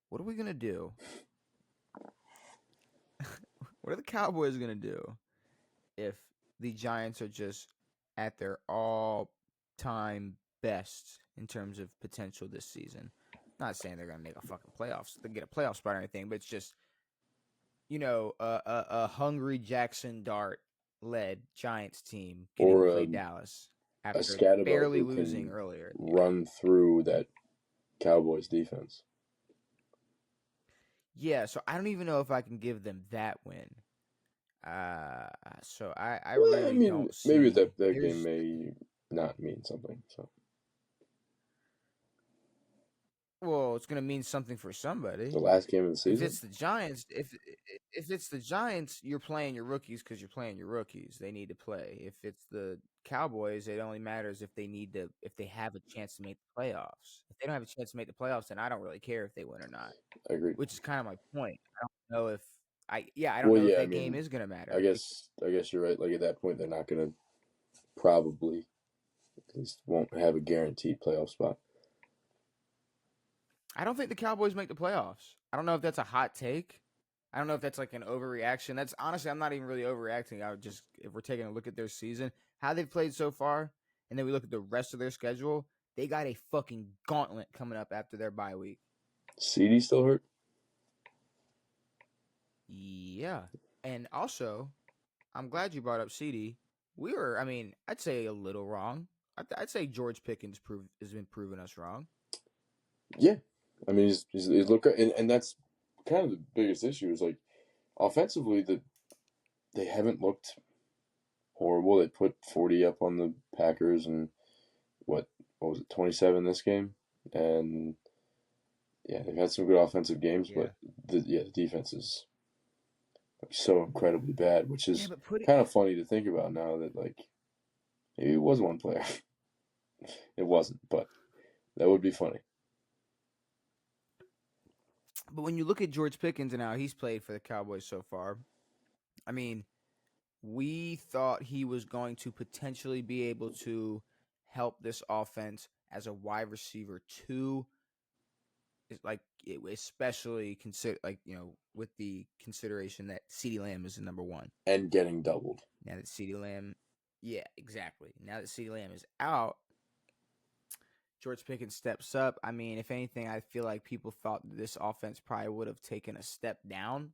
S1: What are we going to do? What are the Cowboys going to do if the Giants are just at their all-time best in terms of potential this season? Not saying they're going to make a fucking playoffs. They get a playoff spot or anything, but it's just, a hungry Jackson Dart-led Giants team getting to play Dallas after barely losing earlier.
S2: Run through that Cowboys defense.
S1: Yeah, so I don't even know if I can give them that win. So I really don't see.
S2: Maybe that game may not mean something. So.
S1: Well, it's gonna mean something for somebody.
S2: The last game of the season.
S1: If it's the Giants, if it's the Giants, you're playing your rookies because you're playing your rookies. They need to play. If it's the Cowboys, it only matters if they have a chance to make the playoffs. If they don't have a chance to make the playoffs, then I don't really care if they win or not.
S2: I agree.
S1: Which is kind of my point. I don't know if if that game is gonna matter.
S2: I guess you're right. Like at that point, they're not gonna probably at least won't have a guaranteed playoff spot.
S1: I don't think the Cowboys make the playoffs. I don't know if that's a hot take. I don't know if that's like an overreaction. That's honestly, I'm not even really overreacting. I would just, if we're taking a look at their season, how they've played so far, and then we look at the rest of their schedule, they got a fucking gauntlet coming up after their bye week.
S2: CD still hurt?
S1: Yeah. And also, I'm glad you brought up CD. I'd say a little wrong. I'd say George Pickens has been proving us wrong.
S2: Yeah. I mean, he's look, and that's kind of the biggest issue is like offensively that they haven't looked horrible. They put 40 up on the Packers and what was it, 27 this game? And yeah, they've had some good offensive games, but the defense is so incredibly bad, which is kind of funny to think about now that like maybe it was one player. It wasn't, but that would be funny.
S1: But when you look at George Pickens and how he's played for the Cowboys so far, I mean, we thought he was going to potentially be able to help this offense as a wide receiver too. Like, especially with the consideration that CeeDee Lamb is the number one
S2: and getting doubled.
S1: Now that CeeDee Lamb, yeah, exactly. Now that CeeDee Lamb is out, George Pickens steps up. I mean, if anything, I feel like people thought this offense probably would have taken a step down.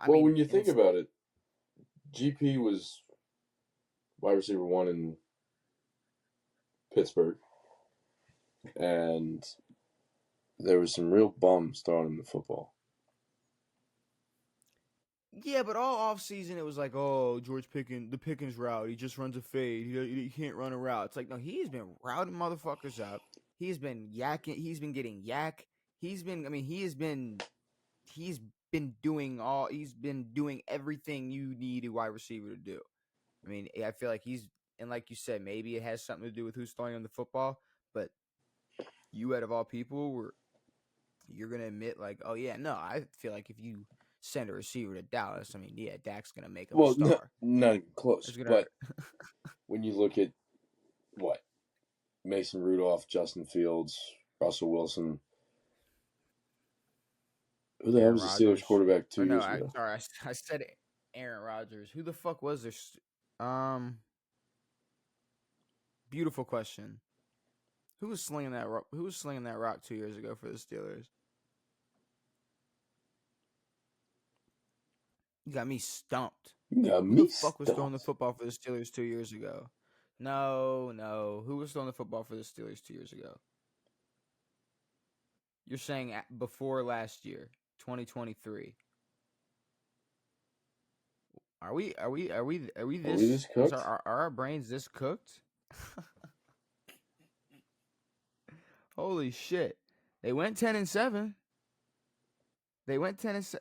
S2: When you think about it, GP was wide receiver 1 in Pittsburgh, and there was some real bums throwing him the football.
S1: Yeah, but all offseason it was like, oh, George Pickens, the Pickens route. He just runs a fade. He can't run a route. It's like, no, he's been routing motherfuckers up. He's been yakking. He's been getting yak. He's been doing everything you need a wide receiver to do. I mean, I feel like and like you said, maybe it has something to do with who's throwing him the football, but you out of all people you're going to admit like, oh yeah, no, I feel like if you send a receiver to Dallas, I mean, yeah, Dak's going to make him a star.
S2: Not even close. But when you look at Mason Rudolph, Justin Fields, Russell Wilson, who the hell was the Steelers quarterback 2 years ago?
S1: I said Aaron Rodgers. Who the fuck was this? Beautiful question. Who was slinging that rock 2 years ago for the Steelers? You got me stumped. Who the fuck was throwing the football for the Steelers 2 years ago? No. Who was throwing the football for the Steelers 2 years ago? You're saying before last year, 2023. Are we this
S2: cooked?
S1: Are our brains this cooked? Holy shit. They went 10-7. They went 10-7.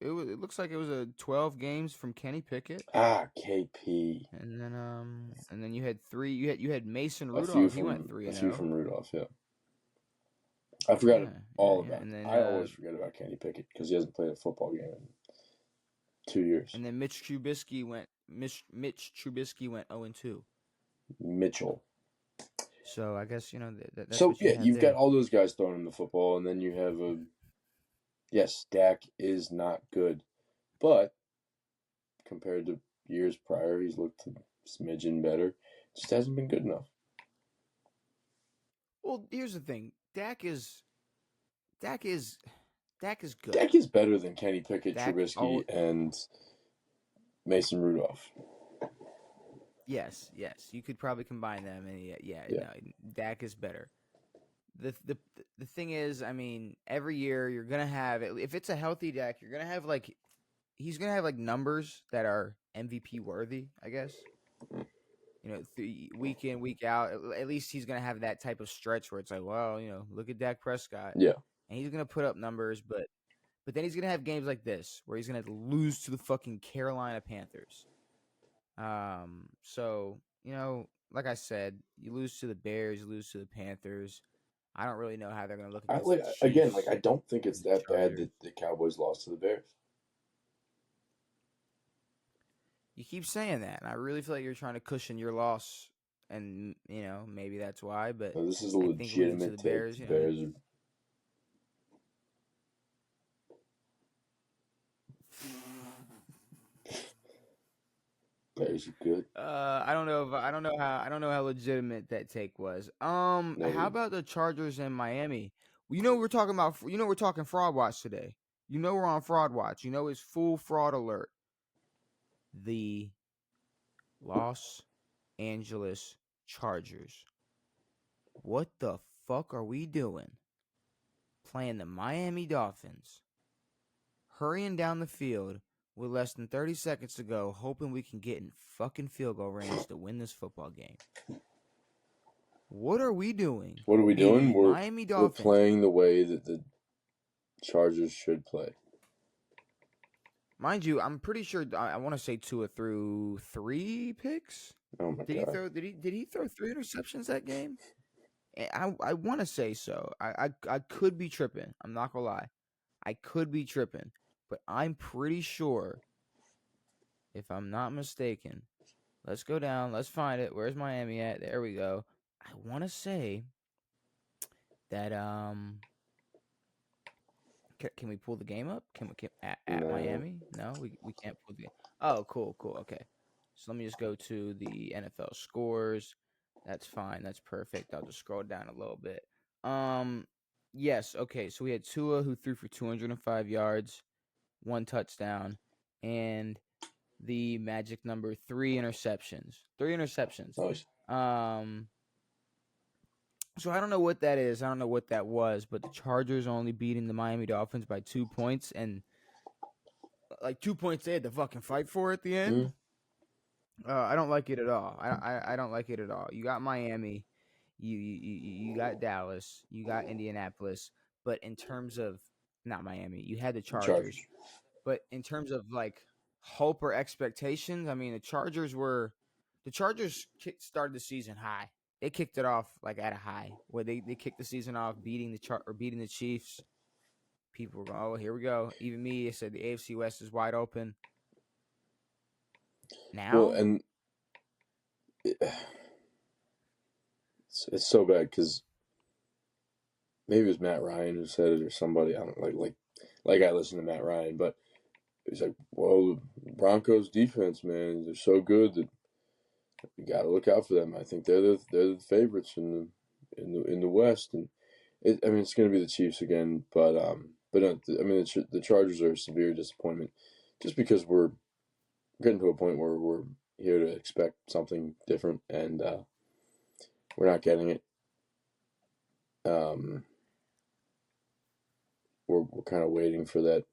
S1: It looks like it was a 12 games from Kenny Pickett.
S2: KP.
S1: And then you had three. You had Mason Rudolph. He went 3-0.
S2: A few from Rudolph, yeah. I forgot all about it. I always forget about Kenny Pickett because he hasn't played a football game in 2 years.
S1: And then Mitch Trubisky went 0-2.
S2: Mitchell.
S1: So I guess that's
S2: so
S1: what
S2: you've got all those guys throwing him the football, and then you have yes, Dak is not good, but compared to years prior, he's looked a smidgen better. Just hasn't been good enough.
S1: Well, here's the thing: Dak is good.
S2: Dak is better than Kenny Pickett, Trubisky, and Mason Rudolph.
S1: Yes, you could probably combine them, and no, Dak is better. The thing is, I mean, every year you're gonna have, if it's a healthy Dak, you're gonna have he's gonna have numbers that are MVP worthy, I guess. Week in, week out, at least he's gonna have that type of stretch where it's like, well, look at Dak Prescott,
S2: yeah,
S1: and he's gonna put up numbers, but then he's gonna have games like this where he's gonna lose to the fucking Carolina Panthers. So, like I said, you lose to the Bears, you lose to the Panthers. I don't really know how they're going to look at this.
S2: Again, I don't think it's that bad that the Cowboys lost to the Bears.
S1: You keep saying that, and I really feel like you're trying to cushion your loss, and, maybe that's why, but
S2: no, this is a legitimate take.
S1: Bears,
S2: Bears are... Bears are good.
S1: I don't know how legitimate that take was. How about the Chargers in Miami? We're talking fraud watch today. We're on fraud watch. It's full fraud alert. The Los Angeles Chargers. What the fuck are we doing? Playing the Miami Dolphins. Hurrying down the field with less than 30 seconds to go, hoping we can get in fucking field goal range to win this football game. What are we doing?
S2: What are we doing?
S1: Miami Dolphins.
S2: We're playing the way that the Chargers should play.
S1: Mind you, I'm pretty sure I want to say Tua threw 3 picks.
S2: Oh my god!
S1: Did he throw 3 interceptions that game? I want to say so. I could be tripping. I'm not gonna lie. I could be tripping, but I'm pretty sure. If I'm not mistaken, let's go down. Let's find it. Where's Miami at? There we go. I want to say that Can we pull the game up? Can we at
S2: No.
S1: Miami? No, we can't pull the game. Oh, cool. Okay. So let me just go to the NFL scores. That's fine. That's perfect. I'll just scroll down a little bit. Yes. Okay. So we had Tua, who threw for 205 yards, 1 touchdown, and the magic number 3 interceptions. 3 interceptions.
S2: Nice.
S1: So I don't know what that is. I don't know what that was, but the Chargers only beating the Miami Dolphins by 2 points, and like 2 points they had to fucking fight for at the end. I don't like it at all. I don't like it at all. You got Miami, you got Dallas, you got Indianapolis, but in terms of not Miami, you had the Chargers. But in terms of like hope or expectations, I mean the Chargers started the season high. They kicked it off like at a high, where they kicked the season off beating the Chiefs. People were going, oh, here we go. Even me, I said the AFC West is wide open. Now,
S2: well, and it's so bad because maybe it was Matt Ryan who said it or somebody. I don't like I listen to Matt Ryan, but he's like, well, Broncos defense, man, they're so good that you got to look out for them. I think they're the favorites in the West, and it's going to be the Chiefs again. But the Chargers are a severe disappointment, just because we're getting to a point where we're here to expect something different, and we're not getting it. We're kind of waiting for that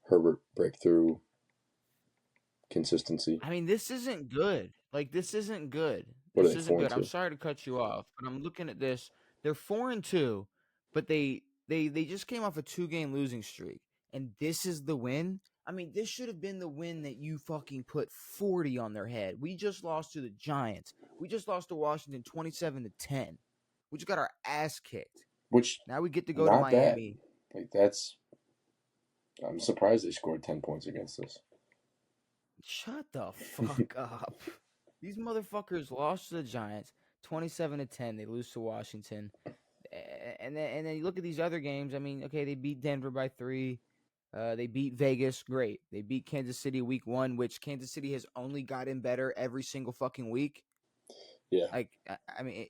S2: Herbert breakthrough consistency.
S1: I mean, this isn't good. Like, this isn't good.
S2: What
S1: This
S2: are they,
S1: isn't good.
S2: 4-2?
S1: I'm sorry to cut you off, but I'm looking at this. They're 4-2, but they just came off a 2-game losing streak, and this is the win. I mean, this should have been the win that you fucking put 40 on their head. We just lost to the Giants. We just lost to Washington 27-10. We just got our ass kicked.
S2: Which
S1: now we get to go to Miami.
S2: Like I'm surprised they scored 10 points against us.
S1: Shut the fuck up. These motherfuckers lost to the Giants 27-10. They lose to Washington. And then you look at these other games. I mean, okay, they beat Denver by 3. They beat Vegas. Great. They beat Kansas City week 1, which Kansas City has only gotten better every single fucking week.
S2: Yeah.
S1: Like, I mean,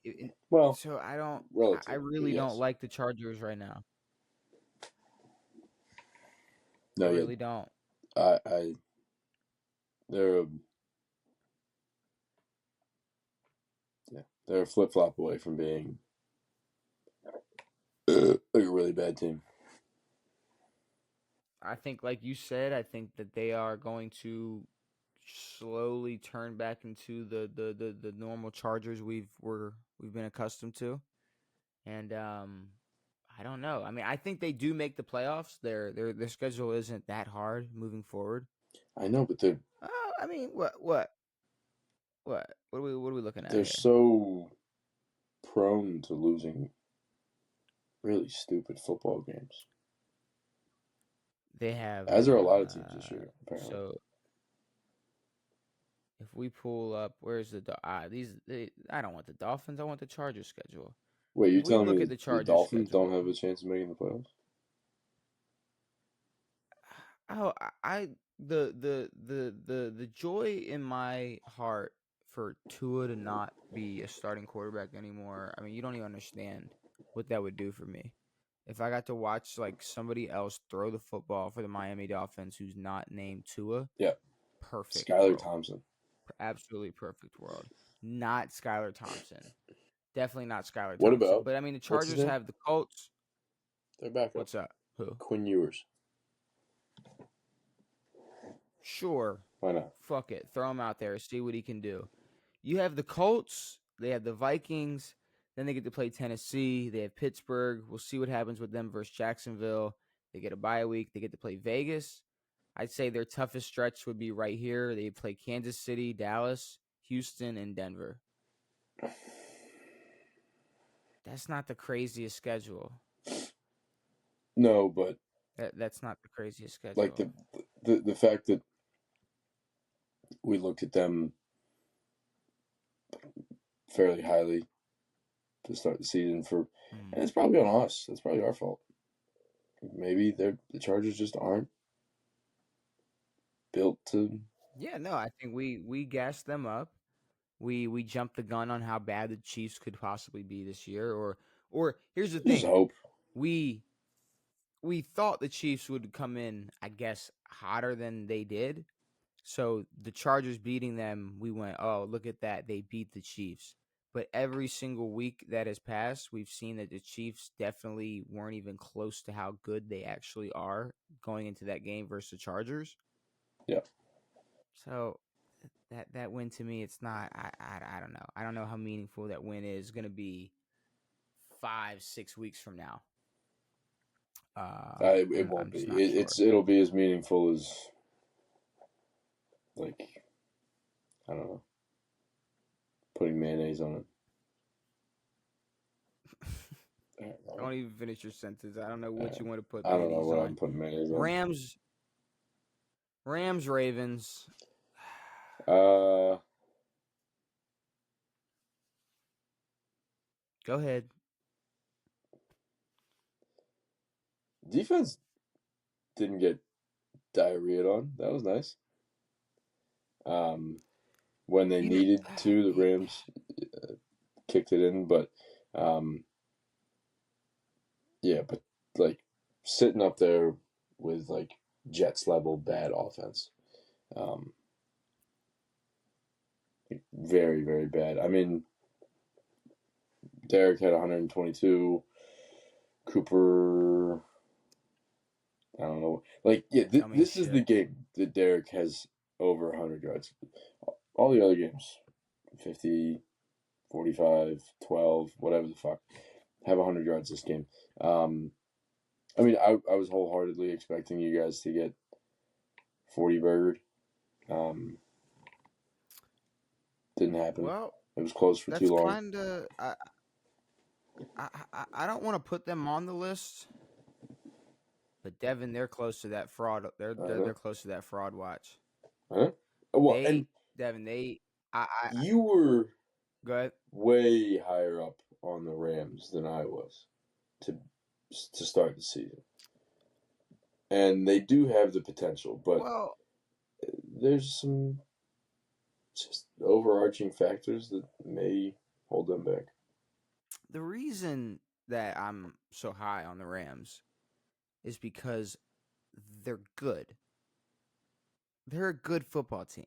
S1: so I really don't like the Chargers right now.
S2: No,
S1: I really don't.
S2: They're a flip-flop away from being like a really bad team.
S1: I think, like you said, I think that they are going to slowly turn back into the normal Chargers we've been accustomed to, and I don't know. I mean, I think they do make the playoffs. Their schedule isn't that hard moving forward.
S2: I know, but they're.
S1: I mean, what are we looking at?
S2: They're so prone to losing really stupid football games.
S1: They have,
S2: as are a lot of teams this year, apparently.
S1: So if we pull up, where's the I don't want the Dolphins. I want the Chargers schedule.
S2: Wait, you're telling me the Dolphins don't have a chance of making the playoffs?
S1: Oh, the joy in my heart for Tua to not be a starting quarterback anymore. I mean, you don't even understand what that would do for me. If I got to watch like somebody else throw the football for the Miami Dolphins who's not named Tua.
S2: Yeah.
S1: Perfect.
S2: Skylar Thompson.
S1: Absolutely perfect world. Not Skylar Thompson. Definitely not Skylar Thompson.
S2: What about?
S1: But I mean, the Chargers have the Colts.
S2: They're back.
S1: What's up? Who?
S2: Quinn Ewers.
S1: Sure.
S2: Why not?
S1: Fuck it. Throw him out there. See what he can do. You have the Colts. They have the Vikings. Then they get to play Tennessee. They have Pittsburgh. We'll see what happens with them versus Jacksonville. They get a bye week. They get to play Vegas. I'd say their toughest stretch would be right here. They play Kansas City, Dallas, Houston, and Denver. That's not the craziest schedule.
S2: No, but
S1: that's not the craziest schedule.
S2: Like the fact that we looked at them fairly highly to start the season and it's probably on us. That's probably our fault. Maybe the Chargers just aren't built to.
S1: Yeah, no, I think we gassed them up. We jumped the gun on how bad the Chiefs could possibly be this year, or here's the thing.
S2: Just hope.
S1: We thought the Chiefs would come in, I guess, hotter than they did. So the Chargers beating them, we went, oh, look at that. They beat the Chiefs. But every single week that has passed, we've seen that the Chiefs definitely weren't even close to how good they actually are going into that game versus the Chargers.
S2: Yeah.
S1: So that win to me, it's not. I don't know. I don't know how meaningful that win is going to be 5-6 weeks from now.
S2: It won't be. It'll be as meaningful as, like, I don't know, putting mayonnaise on it.
S1: Don't even finish your sentence. I don't know what you want to put.
S2: I don't know what I'm putting mayonnaise on.
S1: Rams, Ravens.
S2: Go
S1: ahead.
S2: Defense didn't get diarrhea on. That was nice. When they needed to, the Rams kicked it in, but yeah, but like sitting up there with like Jets level bad offense, very, very bad. I mean, Derek had 122. Cooper, I don't know. Like, yeah, this is the game that Derek has over 100 yards. All the other games, 50, 45, 12, whatever the fuck, have 100 yards this game. I mean, I was wholeheartedly expecting you guys to get 40 burgered. Didn't happen.
S1: Well,
S2: it was close for too long.
S1: Kinda, I don't want to put them on the list, but Devan, they're close to that fraud. They're close to that fraud watch.
S2: Huh? Well, you were
S1: go ahead.
S2: Way higher up on the Rams than I was to start the season, and they do have the potential, but there's some just overarching factors that may hold them back.
S1: The reason that I'm so high on the Rams is because they're good. They're a good football team.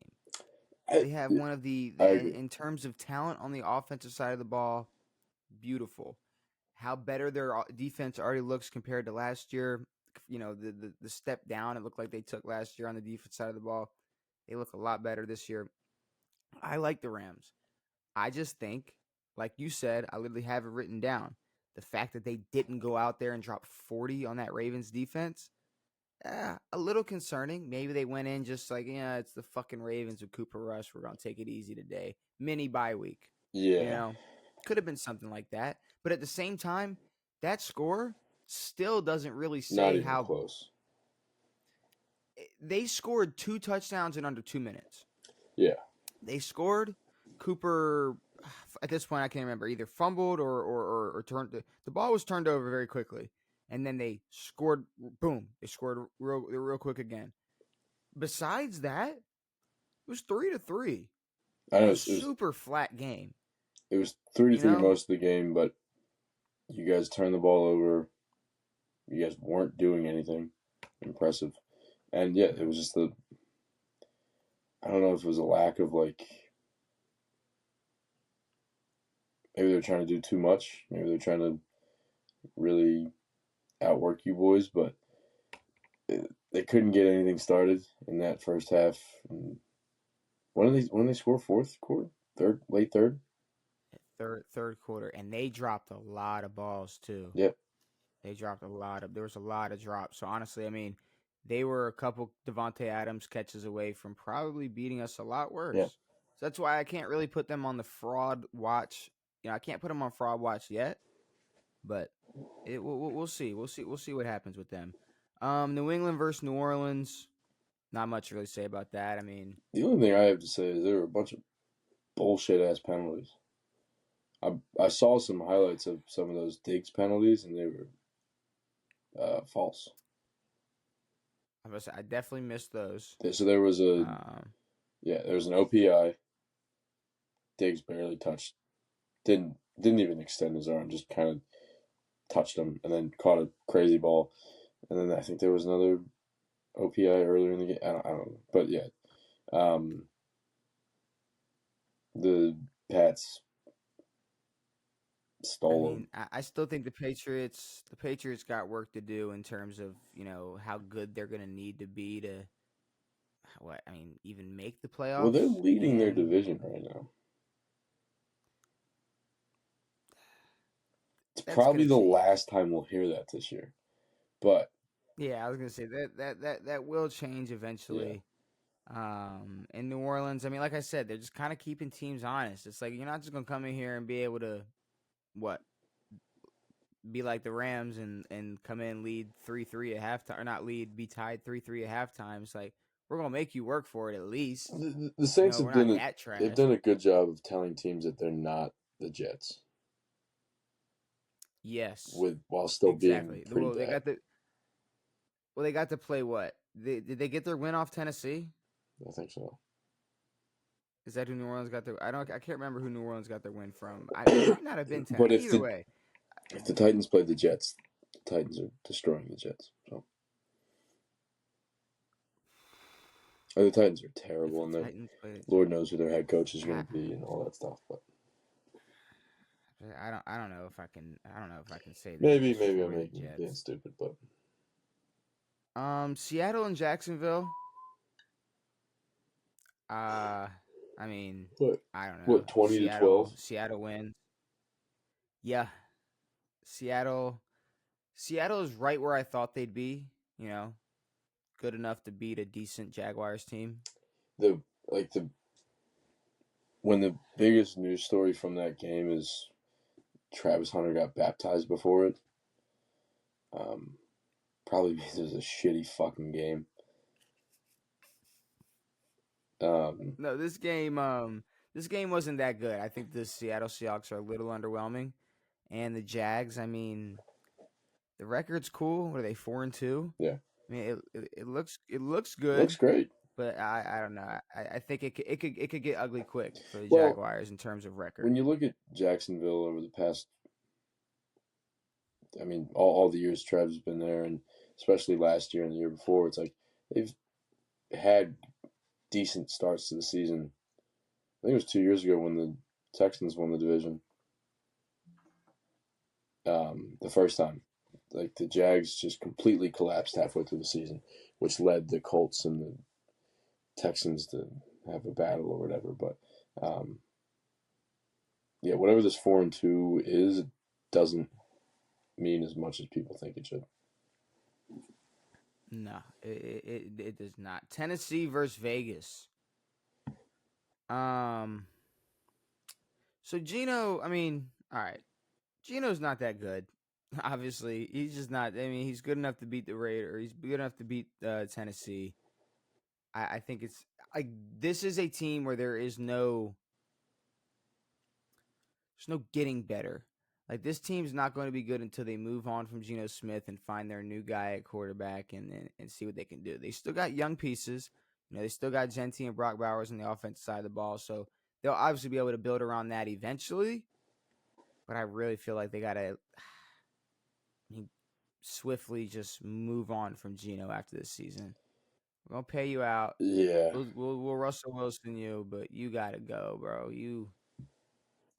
S1: They have one of the, in terms of talent on the offensive side of the ball, beautiful. How better their defense already looks compared to last year. You know, the step down it looked like they took last year on the defense side of the ball. They look a lot better this year. I like the Rams. I just think, like you said, I literally have it written down. The fact that they didn't go out there and drop 40 on that Ravens defense, a little concerning. Maybe they went in just like, yeah, it's the fucking Ravens with Cooper Rush. We're going to take it easy today. Mini bye week.
S2: Yeah.
S1: You know, could have been something like that. But at the same time, that score still doesn't really say
S2: Not even
S1: how
S2: close.
S1: They scored 2 touchdowns in under 2 minutes.
S2: Yeah.
S1: They scored. Cooper, at this point, I can't remember, either fumbled or turned. The ball was turned over very quickly. And then they scored, boom, they scored real quick again. Besides that, it was 3-3.
S2: I know,
S1: it was super flat game.
S2: It was 3-3 most of the game, but you guys turned the ball over. You guys weren't doing anything impressive. And yeah, it was just I don't know if it was a lack of like, maybe they're trying to do too much. Maybe they're trying to really outwork you boys, but they couldn't get anything started in that first half. And when did they score? Fourth quarter, late third.
S1: Third quarter, and they dropped a lot of balls too.
S2: Yep.
S1: They dropped a lot of. There was a lot of drops. So honestly, I mean, they were a couple Devontae Adams catches away from probably beating us a lot worse.
S2: Yeah.
S1: So that's why I can't really put them on the fraud watch. I can't put them on fraud watch yet, but we'll see. We'll see what happens with them. New England versus New Orleans. Not much to really say about that. I mean,
S2: the only thing I have to say is there were a bunch of bullshit ass penalties. I saw some highlights of some of those Diggs penalties, and they were false.
S1: I definitely missed those.
S2: So there was there was an OPI. Diggs barely touched, didn't even extend his arm, just kind of touched him, and then caught a crazy ball. And then I think there was another OPI earlier in the game. I don't know, but yeah, the Pats stole him.
S1: I still think the Patriots got work to do in terms of how good they're going to need to be to even make the playoffs.
S2: Well, they're leading their division right now. It's probably the last time we'll hear that this year, but
S1: yeah, I was gonna say that will change eventually. Yeah. In New Orleans, I mean, like I said, they're just kind of keeping teams honest. It's like you're not just gonna come in here and be able to be like the Rams and come in lead 3-3 at halftime, or not lead, be tied 3-3 at halftime. It's like we're gonna make you work for it at least.
S2: The Saints have they've done a good job of telling teams that they're not the Jets.
S1: Yes,
S2: while still being pretty bad.
S1: They got to play what? Did they get their win off Tennessee?
S2: I think so.
S1: Is that who New Orleans got their? I can't remember who New Orleans got their win from. It might not have been Tennessee. But either way,
S2: if the Titans played the Jets, the Titans are destroying the Jets. So. And the Titans are terrible, and Lord knows who their head coach is going to be and all that stuff. But
S1: I don't know if I can say that.
S2: Maybe I'm being stupid, but
S1: Seattle and Jacksonville. I mean, I don't know.
S2: What 20-12?
S1: Seattle wins. Yeah, Seattle is right where I thought they'd be. Good enough to beat a decent Jaguars team.
S2: When the biggest news story from that game is Travis Hunter got baptized before it. Probably because it was a shitty fucking game.
S1: No, this game wasn't that good. I think the Seattle Seahawks are a little underwhelming, and the Jags. I mean, the record's cool. What are they, 4-2?
S2: Yeah.
S1: I mean, it looks good.
S2: Looks great.
S1: But I don't know. I think it could get ugly quick for the Jaguars in terms of record.
S2: When you look at Jacksonville over the past, I mean, all the years Trev's been there, and especially last year and the year before, it's like they've had decent starts to the season. I think it was 2 years ago when the Texans won the division. The first time. Like the Jags just completely collapsed halfway through the season, which led the Colts and the Texans to have a battle or whatever. But whatever this 4-2 is, it doesn't mean as much as people think it should.
S1: No, it does not. Tennessee versus Vegas. So Geno, I mean, all right, Geno's not that good. Obviously, he's just not. I mean, he's good enough to beat the Raiders. He's good enough to beat Tennessee. I think it's like this is a team where there's no getting better. Like this team's not going to be good until they move on from Geno Smith and find their new guy at quarterback and see what they can do. They still got young pieces. They still got Gentry and Brock Bowers on the offensive side of the ball, so they'll obviously be able to build around that eventually. But I really feel like they gotta swiftly just move on from Geno after this season. We're gonna pay you out.
S2: Yeah,
S1: we'll Russell Wilson you, but you gotta go, bro.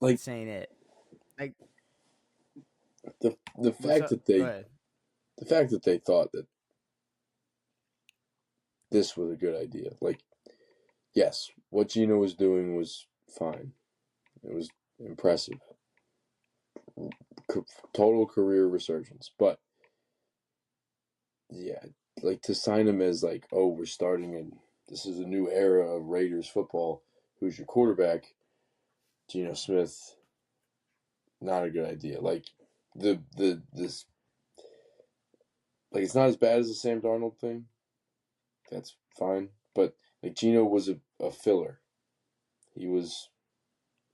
S2: This
S1: ain't it. Like
S2: the fact that they thought that this was a good idea. Like, yes, what Gino was doing was fine. It was impressive. Total career resurgence. But, yeah, like to sign him as like, oh, we're starting and this is a new era of Raiders football. Who's your quarterback? Geno Smith. Not a good idea. Like this like it's not as bad as the Sam Darnold thing. That's fine. But like Geno was a filler. He was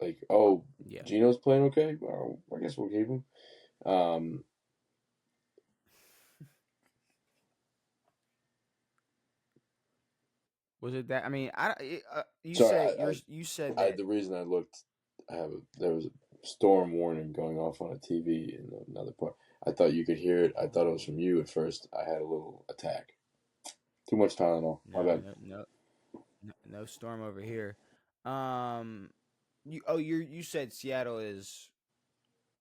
S2: like, oh, yeah. Geno's playing okay? Well, I guess we'll keep him.
S1: Was it that? I mean, you said
S2: that the reason I looked, there was a storm warning going off on a TV in another part. I thought you could hear it. I thought it was from you at first. I had a little attack. Too much Tylenol. My bad.
S1: No storm over here. You said Seattle is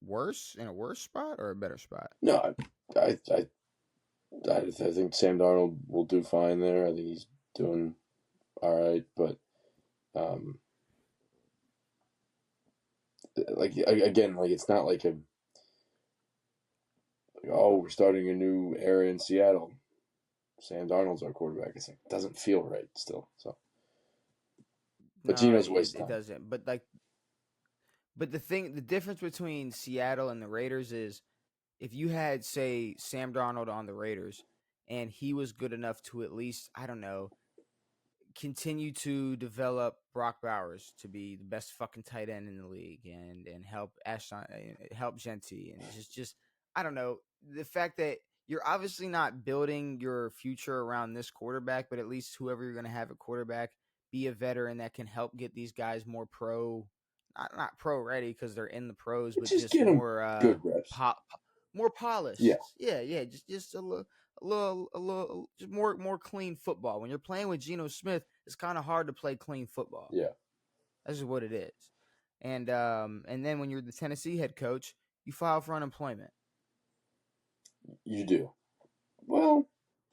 S1: worse in a worse spot or a better spot?
S2: No, I think Sam Darnold will do fine there. I think he's doing all right, but like again, like it's not like we're starting a new era in Seattle. Sam Darnold's our quarterback. It's like it doesn't feel right still. So, but Geno's wasting time.
S1: It doesn't. But the difference between Seattle and the Raiders is if you had, say, Sam Darnold on the Raiders and he was good enough to at least, I don't know, continue to develop Brock Bowers to be the best fucking tight end in the league and help Genti and just I don't know, the fact that you're obviously not building your future around this quarterback, but at least whoever you're going to have at quarterback be a veteran that can help get these guys more not pro ready because they're in the pros, but just more
S2: good reps.
S1: More polished. Yeah. Just a little, just more clean football. When you're playing with Geno Smith, it's kind of hard to play clean football.
S2: Yeah,
S1: that's just what it is. And then when you're the Tennessee head coach, you file for unemployment.
S2: You do. Well,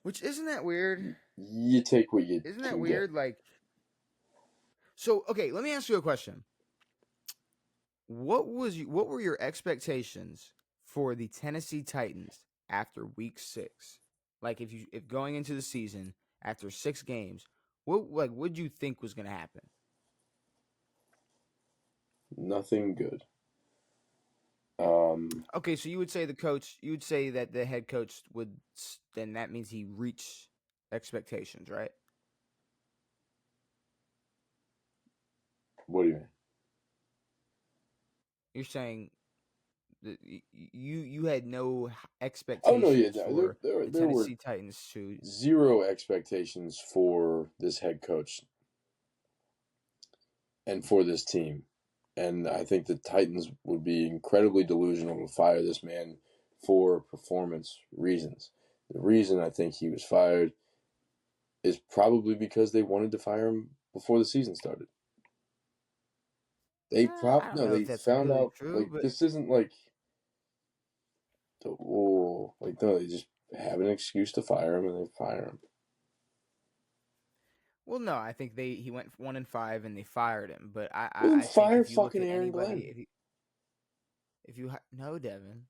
S1: which isn't that weird?
S2: You take what you.
S1: Isn't that weird? Get. Like, so okay, let me ask you a question. What were your expectations for the Tennessee Titans after week 6? Like if going into the season after 6 games, what would you think was going to happen?
S2: Nothing good.
S1: Okay, so you would say that the head coach would, then that means he reached expectations, right?
S2: What do you mean?
S1: You're saying that you had no expectations for the Tennessee Titans to
S2: zero expectations for this head coach and for this team. And I think the Titans would be incredibly delusional to fire this man for performance reasons. The reason I think he was fired is probably because they wanted to fire him before the season started. They found out true, like this isn't like they just have an excuse to fire him and they fire him.
S1: Well, no, I think he went 1-5 and they fired him. But I
S2: fire think if you fucking look at Aaron Glenn.
S1: If you no, Devin,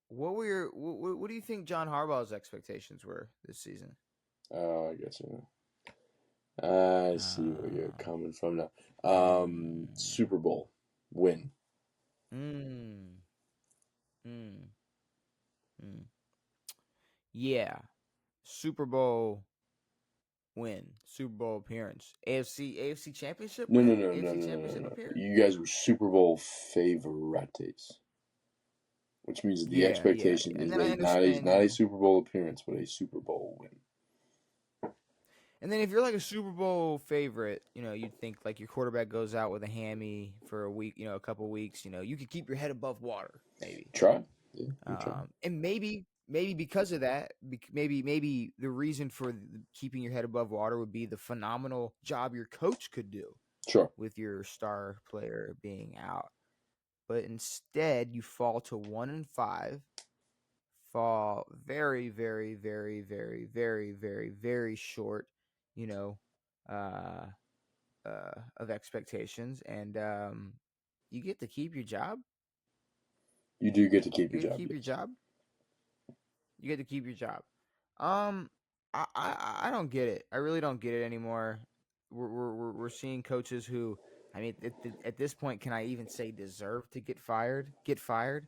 S1: what do you think John Harbaugh's expectations were this season?
S2: Oh, I guess you. I see where you're coming from now. Super Bowl win.
S1: Yeah, Super Bowl win, Super Bowl appearance, AFC Championship win.
S2: No. You guys were Super Bowl favorites, which means the expectation is not a Super Bowl appearance, but a Super Bowl win.
S1: And then if you're like a Super Bowl favorite, you'd think like your quarterback goes out with a hammy for a week, a couple weeks, you could keep your head above water, maybe.
S2: Try. Yeah,
S1: and maybe because of that, maybe the reason for keeping your head above water would be the phenomenal job your coach could do.
S2: Sure.
S1: With your star player being out. But instead, you fall to 1-5, fall very, very, very, very, very, very, very short, you know, of expectations, and you get to keep your job.
S2: You do get to keep
S1: You
S2: your
S1: get to
S2: job.
S1: keep your
S2: Yes.
S1: job. You get to keep your job. I don't get it. I really don't get it anymore. We're seeing coaches who, I mean, at this point, can I even say deserve to get fired? Get fired,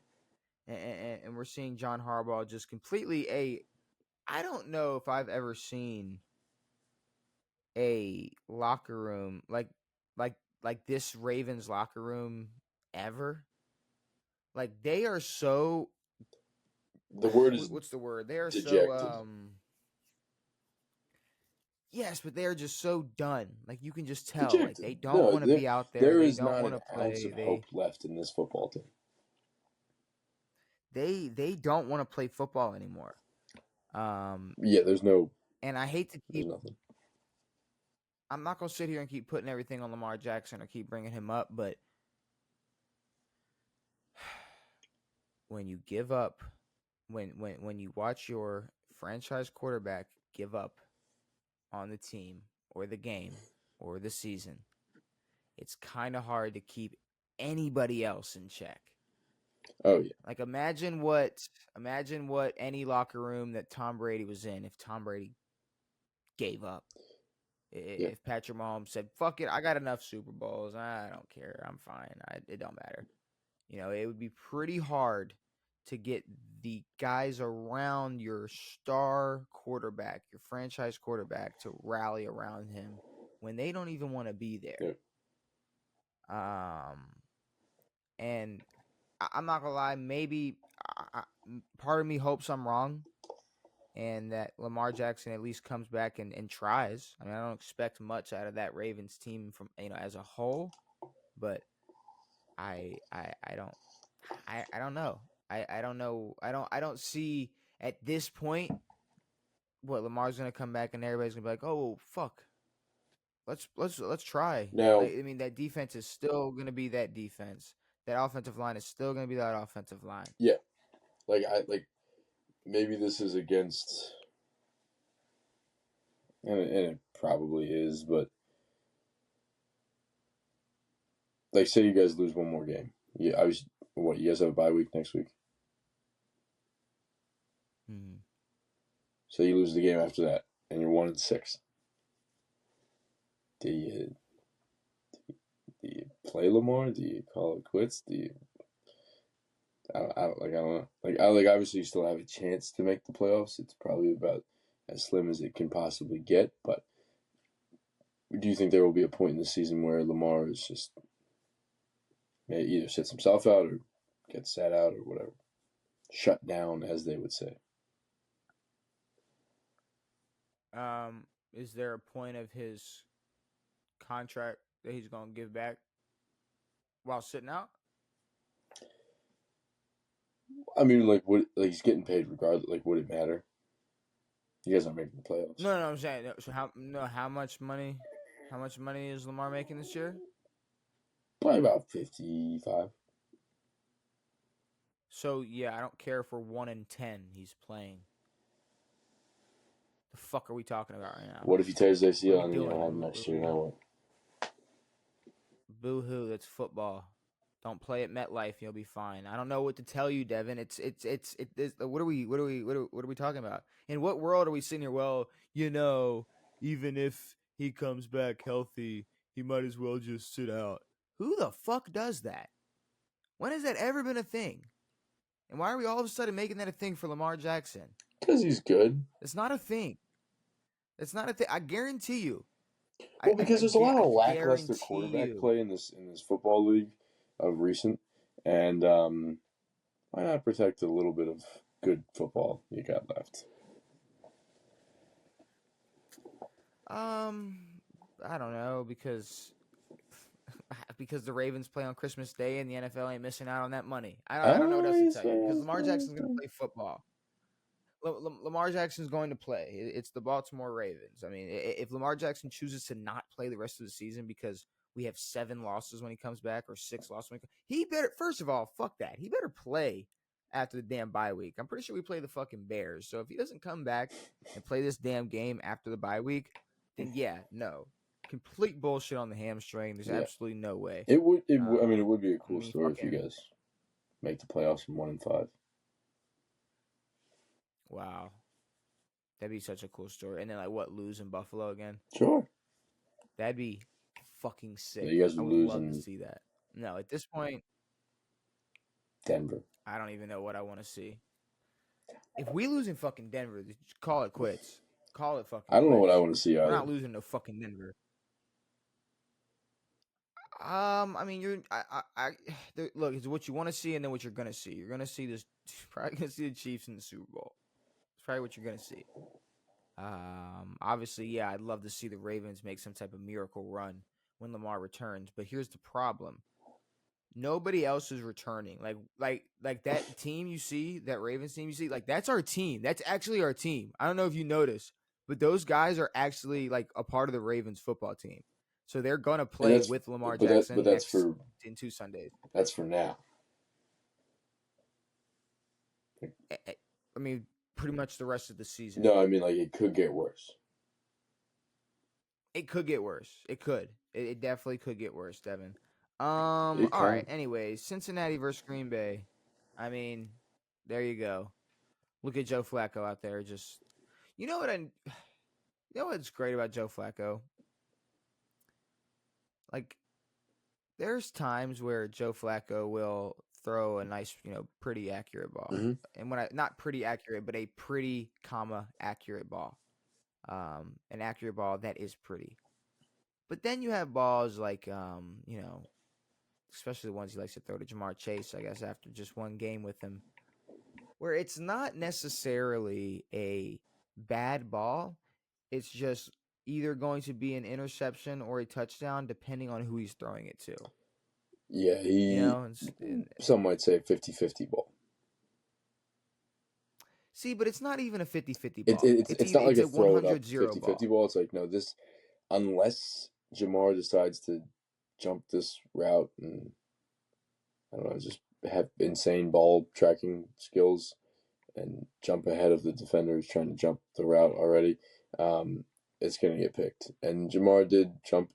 S1: and we're seeing John Harbaugh just completely a. I don't know if I've ever seen a locker room like like this Ravens locker room ever. Like they are so
S2: The word is
S1: what's the word? They are so
S2: dejected.
S1: yes, but they are just so done. Like you can just tell. Like
S2: Dejected.
S1: they don't
S2: No,
S1: want to be out there.
S2: there
S1: They
S2: is
S1: don't
S2: not
S1: want
S2: an
S1: to
S2: ounce
S1: play.
S2: of hope left in this football team.
S1: They don't want to play football anymore.
S2: Yeah, there's
S1: And I hate to keep.
S2: nothing.
S1: I'm not gonna sit here and keep putting everything on Lamar Jackson or keep bringing him up, but when you give up, when you watch your franchise quarterback give up on the team or the game or the season, it's kind of hard to keep anybody else in check.
S2: Oh yeah.
S1: Like imagine what any locker room that Tom Brady was in if Tom Brady gave up.
S2: Yeah.
S1: If Patrick Mahomes said, "Fuck it, I got enough Super Bowls. I don't care. I'm fine. It don't matter." You know, it would be pretty hard to get the guys around your star quarterback, your franchise quarterback, to rally around him when they don't even want to be there.
S2: Yeah.
S1: And I'm not gonna lie, maybe part of me hopes I'm wrong, and that Lamar Jackson at least comes back and tries. I mean, I don't expect much out of that Ravens team from as a whole, but I don't I don't know. I don't know. I don't see at this point what Lamar's gonna come back and everybody's gonna be like, oh fuck. Let's try.
S2: Now,
S1: Like I mean that defense is still gonna be that defense. That offensive line is still gonna be that offensive line.
S2: yeah, like maybe this is against, and it probably is, but like say you guys lose one more game. Yeah, what you guys have a bye week next week.
S1: Mm-hmm.
S2: So you lose the game after that, and you're 1-6. Do you play Lamar? Do you call it quits? Do you? I don't know. Obviously you still have a chance to make the playoffs. It's probably about as slim as it can possibly get. But do you think there will be a point in the season where Lamar is just may either sits himself out or gets sat out or whatever, shut down as they would say?
S1: Is there a point of his contract that he's gonna give back while sitting out?
S2: I mean, like he's getting paid regardless. Like, would it matter? You guys aren't making the playoffs.
S1: No, I'm saying. So how much money? How much money is Lamar making this year?
S2: Probably about 55.
S1: So yeah, I don't care if we're 1-10. He's playing. The fuck are we talking about right now?
S2: What if he tears his
S1: What are
S2: ACL
S1: we
S2: and
S1: doing?
S2: have next year? Now what?
S1: Boo hoo. That's football. Don't play at MetLife. You'll be fine. I don't know what to tell you, Devin. It's what are we talking about? In what world are we sitting here? Well, even if he comes back healthy, he might as well just sit out. Who the fuck does that? When has that ever been a thing? And why are we all of a sudden making that a thing for Lamar Jackson?
S2: Because he's good.
S1: It's not a thing. It's not a thing. I guarantee you.
S2: Well, because there's a lot of lackluster
S1: guarantee
S2: quarterback
S1: you.
S2: play in this football league of recent, and why not protect a little bit of good football you got left?
S1: I don't know because the Ravens play on Christmas Day and the NFL ain't missing out on that money. I don't know what else to tell you because Lamar Jackson's going to play football. Lamar Jackson's going to play. It's the Baltimore Ravens. I mean, if Lamar Jackson chooses to not play the rest of the season because we have 7 losses when he comes back or 6 losses when he better, first of all, fuck that. He better play after the damn bye week. I'm pretty sure we play the fucking Bears. So if he doesn't come back and play this damn game after the bye week, then yeah, no. Complete bullshit on the hamstring. There's absolutely no way.
S2: It would. I mean, it would be a cool story if you
S1: fucking,
S2: guys make the playoffs in 1-5.
S1: Wow. That'd be such a cool story. And then, like, what, lose in Buffalo again?
S2: Sure.
S1: That'd be fucking sick.
S2: Yeah, you guys would lose
S1: love
S2: in
S1: to see that. No, at this point,
S2: Denver.
S1: I don't even know what I want to see. If we lose in fucking Denver, call it quits. Call it fucking
S2: I don't know what I
S1: quits.
S2: want to see either.
S1: We're not losing to fucking Denver. I mean, look, it's what you want to see and then what you're gonna see. You're gonna see this. Probably gonna see the Chiefs in the Super Bowl. It's probably what you're gonna see. Obviously, yeah, I'd love to see the Ravens make some type of miracle run when Lamar returns. But here's the problem: nobody else is returning. Like that team you see, that Ravens team you see, like that's our team. That's actually our team. I don't know if you noticed, but those guys are actually like a part of the Ravens football team. So they're gonna play with Lamar Jackson in 2 Sundays.
S2: That's for now.
S1: I mean, pretty much the rest of the season.
S2: No, I mean, like, it could get worse.
S1: It could get worse. It could. It definitely could get worse, Devin. All right. Anyways, Cincinnati versus Green Bay. I mean, there you go. Look at Joe Flacco out there. Just, you know what's great about Joe Flacco? Like, there's times where Joe Flacco will throw a nice, pretty accurate ball.
S2: Mm-hmm.
S1: And not pretty accurate, but a pretty, accurate ball. An accurate ball that is pretty. But then you have balls like, especially the ones he likes to throw to Jamar Chase, I guess, after just one game with him, where it's not necessarily a bad ball. It's just either going to be an interception or a touchdown, depending on who he's throwing it to.
S2: Yeah, some might say 50-50 ball.
S1: See, but it's not even a 50-50
S2: ball. It's not like a throw it up 50-50 ball. It's like, no, unless Jamar decides to jump this route and, I don't know, just have insane ball tracking skills and jump ahead of the defender who's trying to jump the route already, it's going to get picked. And Jamar did jump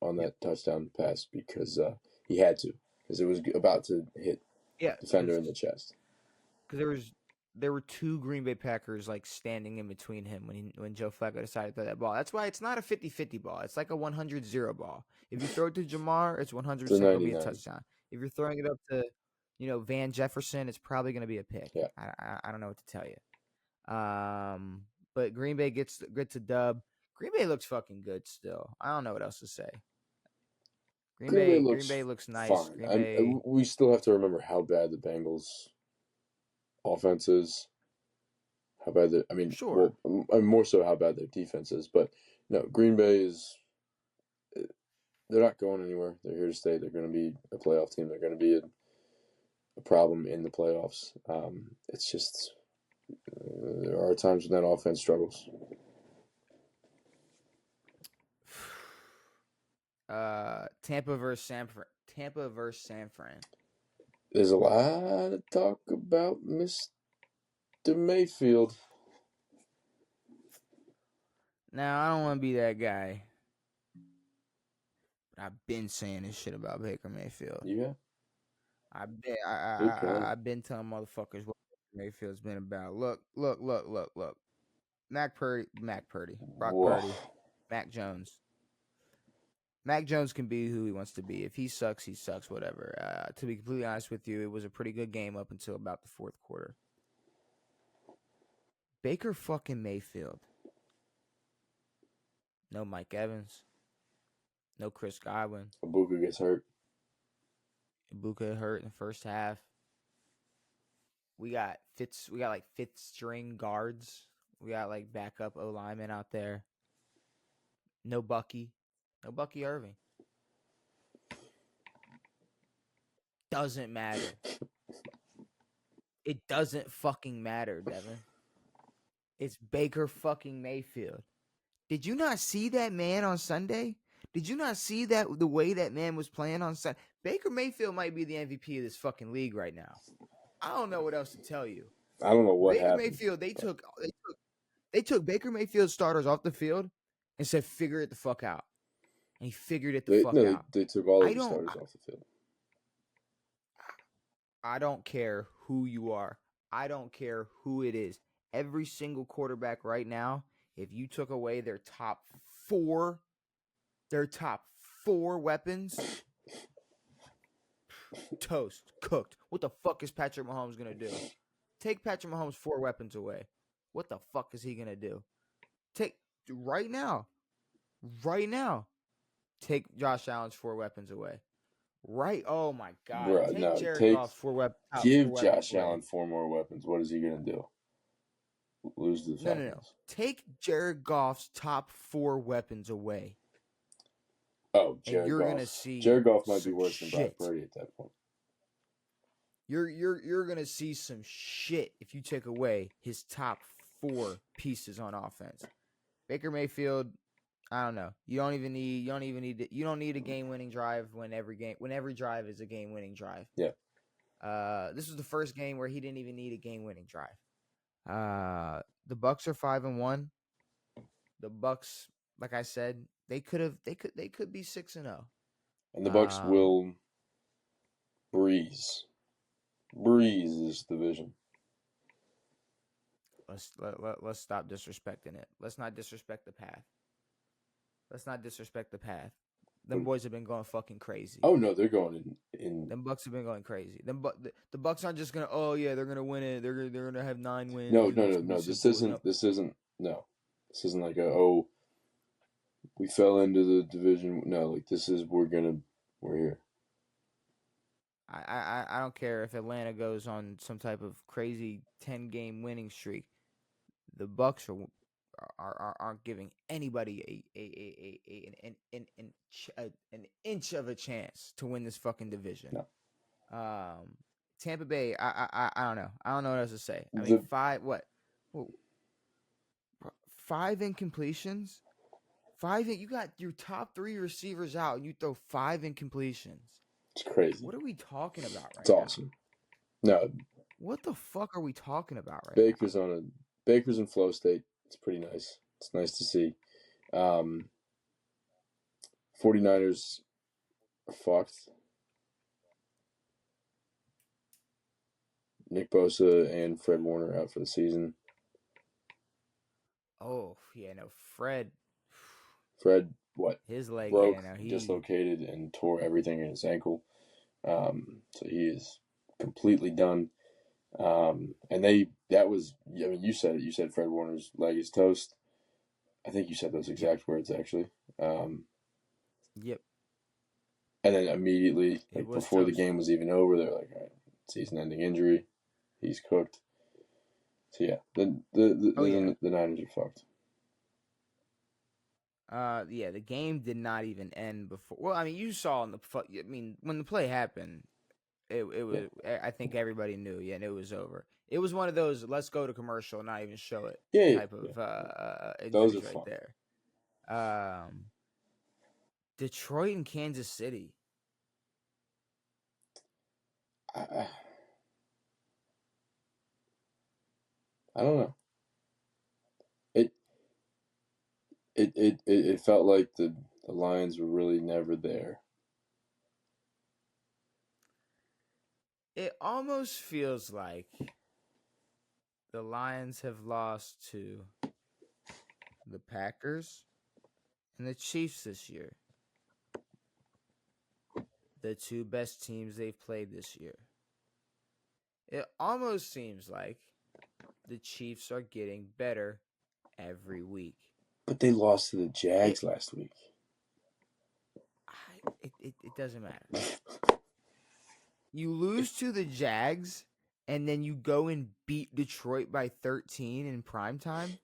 S2: on that touchdown pass because he had to, because it was about to hit defender in the chest.
S1: Because there were 2 Green Bay Packers like standing in between him when Joe Flacco decided to throw that ball. That's why it's not a 50-50 ball. It's like a 100-0 ball. If you throw it to Jamar, it's 100% going to be a touchdown. If you're throwing it up to, Van Jefferson, it's probably going to be a pick.
S2: Yeah.
S1: I don't know what to tell you. But Green Bay gets a dub. Green Bay looks fucking good still. I don't know what else to say. Green Bay looks nice.
S2: Fine. We still have to remember how bad the Bengals offense is. How bad
S1: sure.
S2: Well, more so how bad their defense is. But no, Green Bay is. They're not going anywhere. They're here to stay. They're going to be a playoff team. They're going to be a problem in the playoffs. It's just there are times when that offense struggles.
S1: Tampa versus San Fran.
S2: There's a lot of talk about Mr. Mayfield.
S1: Now, I don't want to be that guy, but I've been saying this shit about Baker Mayfield.
S2: Yeah.
S1: I've been telling motherfuckers what Mayfield's been about. Look. Brock Purdy, Mac Jones. Mac Jones can be who he wants to be. If he sucks, he sucks, whatever. To be completely honest with you, it was a pretty good game up until about the 4th quarter. Baker fucking Mayfield. No Mike Evans. No Chris Godwin.
S2: Ibuka gets hurt.
S1: Ibuka hurt in the first half. We got like 5th string guards. We got like backup O linemen out there. No Bucky Irving. Doesn't matter. It doesn't fucking matter, Devin. It's Baker fucking Mayfield. Did you not see that man on Sunday? Did you not see that the way that man was playing on Sunday? Baker Mayfield might be the MVP of this fucking league right now. I don't know what else to tell you.
S2: I don't know what
S1: Baker
S2: happened.
S1: Mayfield, they took Baker Mayfield's starters off the field and said, "Figure it the fuck out." And he figured it the fuck out.
S2: They took all of the starters off the field.
S1: I don't care who you are. I don't care who it is. Every single quarterback right now, if you took away their top four weapons, toast, cooked. What the fuck is Patrick Mahomes gonna do? Take Patrick Mahomes' 4 weapons away. What the fuck is he gonna do? Take right now. Take Josh Allen's 4 weapons away. Right? Oh my God!
S2: Bruh,
S1: take Jared Goff's 4 weapons.
S2: Give Josh Allen 4 more weapons. What is he gonna do? Lose to the Falcons?
S1: No. Take Jared Goff's top 4 weapons away.
S2: Oh, Jared
S1: Goff.
S2: Gonna see Jared Goff might be worse than Brock Purdy at that point.
S1: You're gonna see some shit if you take away his top 4 pieces on offense. Baker Mayfield, I don't know. You don't need a game-winning drive when every drive is a game-winning drive.
S2: Yeah.
S1: This was the first game where he didn't even need a game-winning drive. The Bucs are 5-1. The Bucs, like I said, they could be 6-0.
S2: And the Bucs will breeze this division.
S1: Let's stop disrespecting it. Let's not disrespect the path. Them boys have been going fucking crazy.
S2: Oh no, they're going in.
S1: Them Bucs have been going crazy. The Bucs aren't just gonna. Oh yeah, they're gonna win it. They're gonna have 9 wins.
S2: No. This isn't like we fell into the division. No, like this is we're here.
S1: I don't care if Atlanta goes on some type of crazy 10-game winning streak. The Bucs aren't giving anybody an inch of a chance to win this fucking division.
S2: No.
S1: Tampa Bay, I don't know. I don't know what else to say. I mean, 5 incompletions. You got your top 3 receivers out, and you throw 5 incompletions.
S2: It's crazy.
S1: What are we talking about right now?
S2: It's awesome. No.
S1: What the fuck are we talking about right
S2: now? Baker's in flow state. It's pretty nice. It's nice to see. 49ers are fucked. Nick Bosa and Fred Warner out for the season.
S1: Oh, yeah, no. Fred,
S2: what?
S1: His leg
S2: broke, dislocated, and tore everything in his ankle. So he is completely done. And you said it. You said Fred Warner's leg is toast. I think you said those exact words, actually.
S1: Yep.
S2: And then immediately, before the game was even over, they're like, all right, season-ending injury. He's cooked. So, yeah, the Niners are fucked.
S1: Yeah, the game did not even end before. Well, I mean, you saw when the play happened, it was. Yeah. I think everybody knew. Yeah, and it was over. It was one of those let's go to commercial, not even show it. Type of
S2: those are
S1: right
S2: fun.
S1: There. Detroit and Kansas City.
S2: I don't know. It felt like the Lions were really never there.
S1: It almost feels like the Lions have lost to the Packers and the Chiefs this year. The 2 best teams they've played this year. It almost seems like the Chiefs are getting better every week.
S2: But they lost to the Jags last week.
S1: It doesn't matter. You lose to the Jags, and then you go and beat Detroit by 13 in primetime.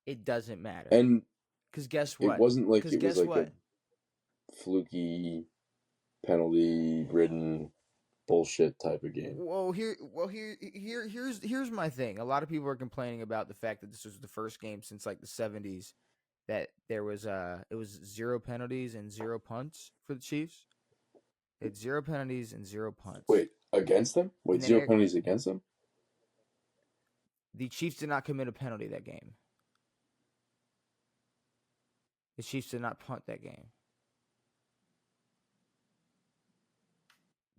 S1: It doesn't matter.
S2: And
S1: because guess what?
S2: It wasn't like it was like a fluky, penalty-ridden bullshit type of game.
S1: Here's my thing. A lot of people are complaining about the fact that this was the first game since like the 70s that there was it was 0 penalties and 0 punts for the Chiefs. It's 0 penalties and 0 punts.
S2: Wait, Against them? Wait, 0 penalties against them?
S1: The Chiefs did not commit a penalty that game. The Chiefs did not punt that game.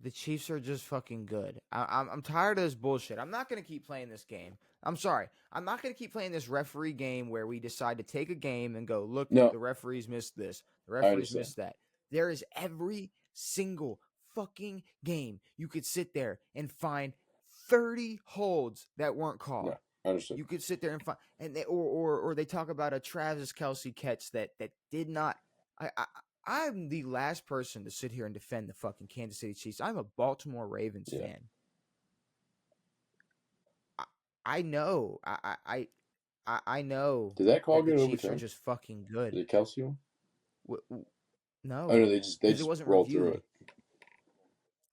S1: The Chiefs are just fucking good. I'm tired of this bullshit. I'm not going to keep playing this game. I'm sorry. I'm not going to keep playing this referee game where we decide to take a game and go, look,
S2: No,
S1: the referees missed this. The referees missed that. There is every single fucking game you could sit there and find 30 holds that weren't called.
S2: No, I understand.
S1: You could sit there and find, and they, or they talk about a Travis Kelce catch that did not. I'm the last person to sit here and defend the fucking Kansas City Chiefs. I'm a Baltimore Ravens fan. I know. I know.
S2: Did that call
S1: that
S2: get
S1: the Chiefs
S2: overturned?
S1: are just fucking good.
S2: Did Kelce one?
S1: No.
S2: Oh no, they just rolled through it.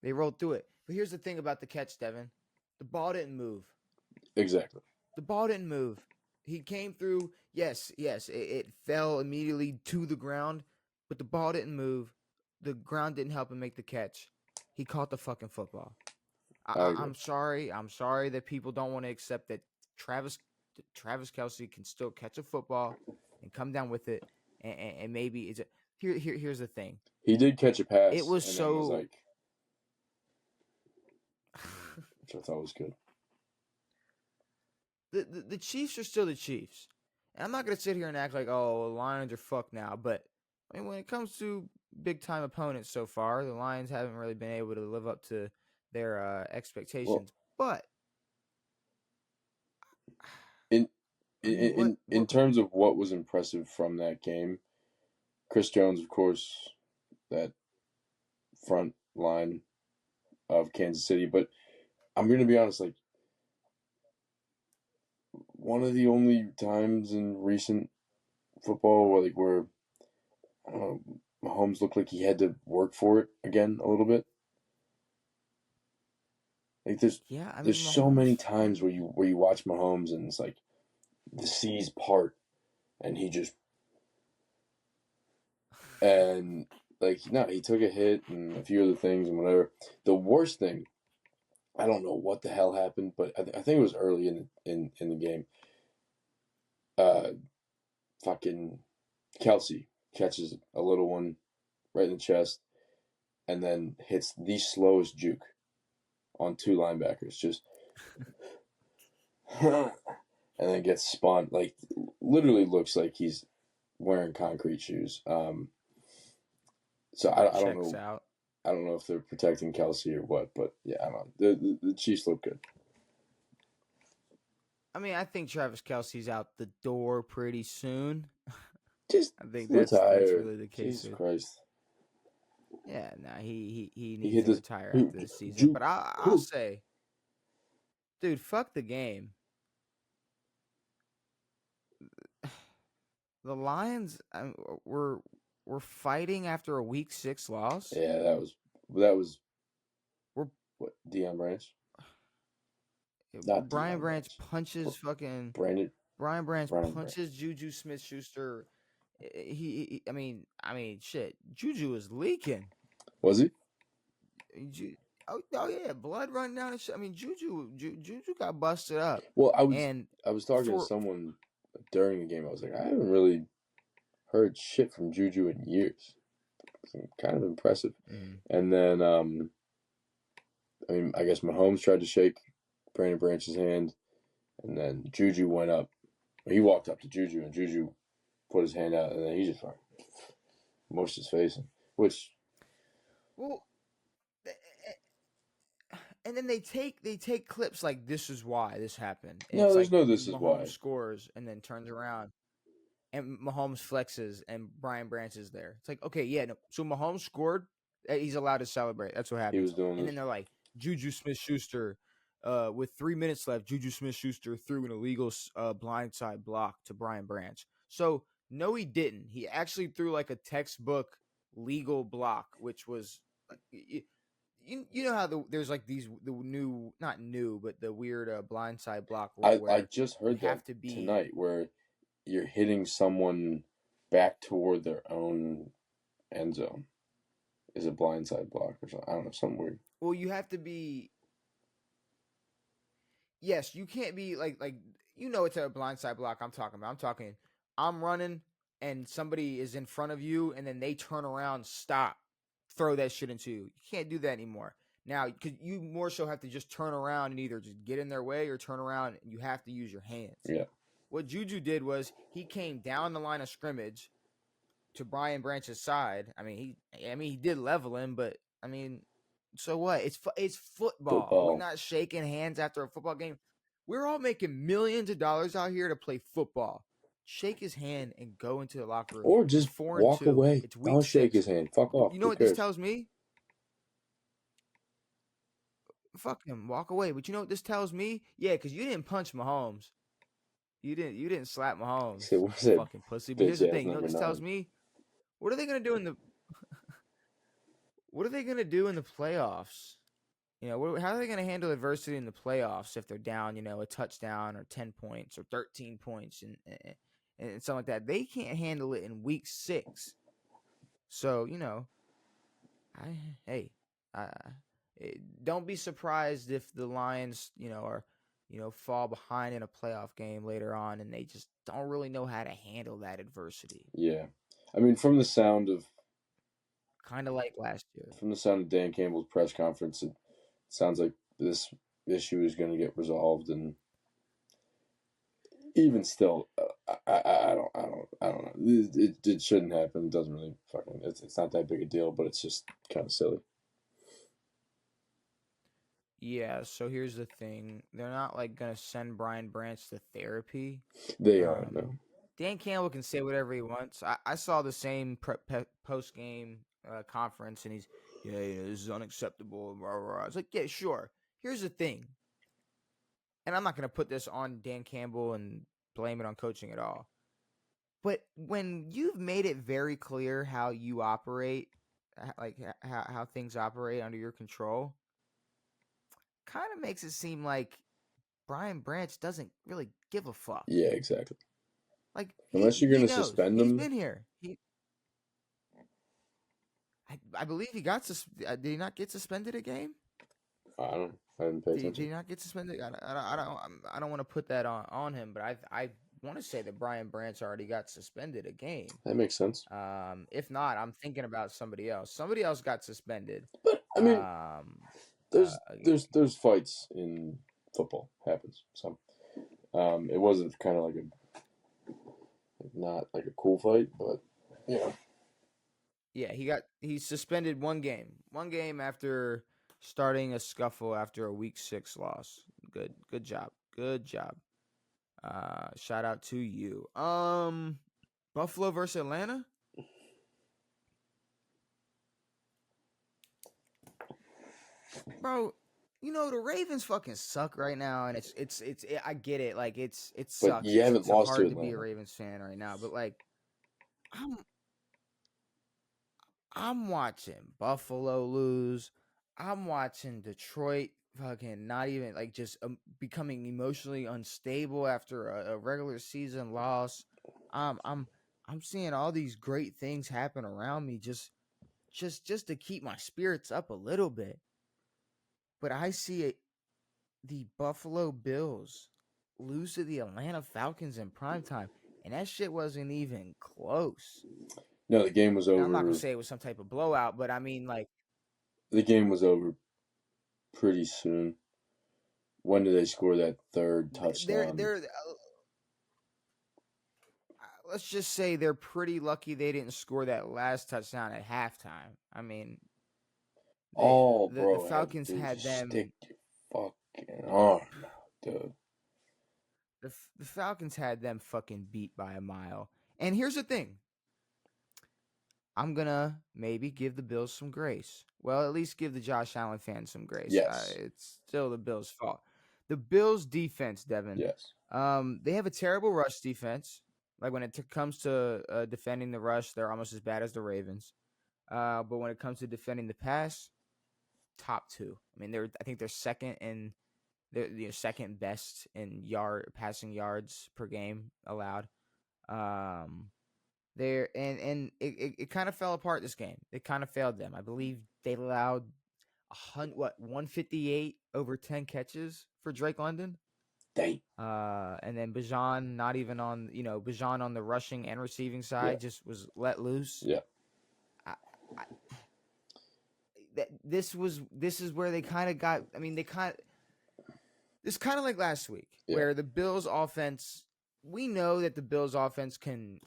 S1: They rolled through it. But here's the thing about the catch, Devin. The ball didn't move.
S2: Exactly.
S1: The ball didn't move. He came through. Yes. It fell immediately to the ground, but the ball didn't move. The ground didn't help him make the catch. He caught the fucking football. I'm sorry. I'm sorry that people don't want to accept that Travis Kelce can still catch a football and come down with it. And maybe it's here's the thing.
S2: He did catch a pass.
S1: It was so.
S2: Was like, which I thought was good.
S1: The Chiefs are still the Chiefs. And I'm not going to sit here and act like, oh, the Lions are fucked now. But I mean, when it comes to big-time opponents so far, the Lions haven't really been able to live up to their expectations.
S2: Well,
S1: but
S2: in terms of what was impressive from that game, Chris Jones, of course, that front line of Kansas City. But I'm going to be honest, like, one of the only times in recent football where I don't know, Mahomes looked like he had to work for it again a little bit. Like there's so many times where you watch Mahomes and it's like the seas part and he just and like no, he took a hit and a few other things and whatever. The worst thing, I don't know what the hell happened, but I think it was early in the game. Fucking Kelce catches a little one right in the chest and then hits the slowest juke on two linebackers, just and then gets spun. Like literally looks like he's wearing concrete shoes. So I don't know.
S1: Out.
S2: I don't know if they're protecting Kelce or what, but yeah, I don't know. The Chiefs look good.
S1: I mean, I think Travis Kelce's out the door pretty soon.
S2: Just
S1: I think
S2: retire.
S1: that's really the case.
S2: Jesus Christ.
S1: Yeah, he needs to retire after this season. But I'll say, dude, fuck the game. The Lions were fighting after a Week 6 loss.
S2: Yeah, that was. What, Deion Branch?
S1: Brian Branch punches fucking Brian Branch punches Juju Smith-Schuster. I mean, shit. Juju was leaking.
S2: Was he?
S1: Oh yeah, blood running down his shit. I mean, Juju got busted up.
S2: Well, I was talking to someone during the game. I was like, I haven't really heard shit from Juju in years. It's kind of impressive. Mm-hmm. And then, I mean, I guess Mahomes tried to shake Brandon Branch's hand, and then Juju went up. He walked up to Juju, and Juju put his hand out, and then he just mushed his face, which.
S1: Well, and then they take clips like this is why this happened. And
S2: no, there's
S1: like
S2: no this
S1: Mahomes
S2: is why.
S1: Scores and then turns around, and Mahomes flexes, and Brian Branch is there. It's like, okay, yeah, no. So Mahomes scored. He's allowed to celebrate. That's what happened.
S2: He was doing
S1: and then they're like, Juju Smith-Schuster, with 3 minutes left, Juju Smith-Schuster threw an illegal blindside block to Brian Branch. So no, he didn't. He actually threw like a textbook legal block, which was. You know how there's like the new, not new, but the weird blindside block rule where
S2: I just heard that tonight where you're hitting someone back toward their own end zone is a blindside block or something. I don't know, something weird.
S1: Well, you have to be. Yes, you can't be like it's a blindside block I'm talking about. I'm talking. I'm running and somebody is in front of you and then they turn around, stop, throw that shit into you. You can't do that anymore. Now, because you more so have to just turn around and either just get in their way or turn around and you have to use your hands.
S2: Yeah.
S1: What Juju did was he came down the line of scrimmage to Brian Branch's side. I mean, he did level him, but I mean, so what? It's football. We're not shaking hands after a football game. We're all making millions of dollars out here to play football. Shake his hand and go into the locker room.
S2: Or just
S1: it's 4-2.
S2: walk away.
S1: It's week
S2: Don't
S1: 6.
S2: shake his hand. Fuck off.
S1: You know what this tells me? Fuck him. Walk away. But you know what this tells me? Yeah, because you didn't punch Mahomes. You didn't slap Mahomes. Fucking pussy. But here's the thing. You know what this tells me? What are they gonna do in the What are they gonna do in the playoffs? How are they gonna handle adversity in the playoffs if they're down, a touchdown or 10 points or 13 points and something like that? They can't handle it in week 6. So don't be surprised if the Lions, fall behind in a playoff game later on and they just don't really know how to handle that adversity.
S2: Yeah, I mean, from the sound of
S1: kind of like last year.
S2: From the sound of Dan Campbell's press conference, it sounds like this issue is going to get resolved, and even still, I don't know. It shouldn't happen. It doesn't really fucking. It's not that big a deal, but it's just kind of silly.
S1: Yeah. So here's the thing: they're not like gonna send Brian Branch to therapy.
S2: They are no.
S1: Dan Campbell can say whatever he wants. I saw the same post game conference, and he's this is unacceptable. Blah, blah, blah. I was like, yeah, sure. Here's the thing, and I'm not gonna put this on Dan Campbell and blame it on coaching at all. But when you've made it very clear how you operate, like how things operate under your control, kind of makes it seem like Brian Branch doesn't really give a fuck.
S2: Yeah, exactly.
S1: Like
S2: unless you're going to suspend him,
S1: he's been here. I believe he got did he not get suspended a game?
S2: I don't know. I didn't pay attention.
S1: Did he not get suspended? I don't want to put that on him, but I want to say that Brian Branch already got suspended a game.
S2: That makes sense.
S1: If not, I'm thinking about somebody else. Somebody else got suspended.
S2: But I mean, there's fights in football. Happens. So it wasn't kind of like not like a cool fight, but
S1: yeah, he's suspended one game after starting a scuffle after a week 6 loss. Good job. Shout out to you. Buffalo versus Atlanta. Bro, the Ravens fucking suck right now, and it's I get it. Like it sucks.
S2: But you haven't lost
S1: hard
S2: to
S1: be a Ravens fan right now, but like I'm watching Buffalo lose. I'm watching Detroit fucking not even like just becoming emotionally unstable after a regular season loss. I'm seeing all these great things happen around me just to keep my spirits up a little bit. But I see the Buffalo Bills lose to the Atlanta Falcons in primetime, and that shit wasn't even close.
S2: No, the game was over.
S1: Now, I'm not gonna say it was some type of blowout, but I mean, like,
S2: the game was over pretty soon. When did they score that third touchdown?
S1: Let's just say they're pretty lucky they didn't score that last touchdown at halftime. I mean, the Falcons had them.
S2: Stick your fucking arm out, dude.
S1: The Falcons had them fucking beat by a mile. And here's the thing. I'm going to maybe give the Bills some grace. Well, at least give the Josh Allen fans some grace.
S2: Yes.
S1: It's still the Bills' fault. The Bills' defense, Devin.
S2: Yes.
S1: They have a terrible rush defense. Like when it comes to defending the rush, they're almost as bad as the Ravens. But when it comes to defending the pass, top 2. I mean, I think they're second in they're second best in passing yards per game allowed. It kind of fell apart this game. It kind of failed them. I believe they allowed 158 over 10 catches for Drake London.
S2: Dang.
S1: And then Bijan not even on, Bijan on the rushing and receiving side just was let loose.
S2: Yeah.
S1: This is where they kind of got. I mean, it's kind of like last week where the Bills offense. We know that the Bills offense can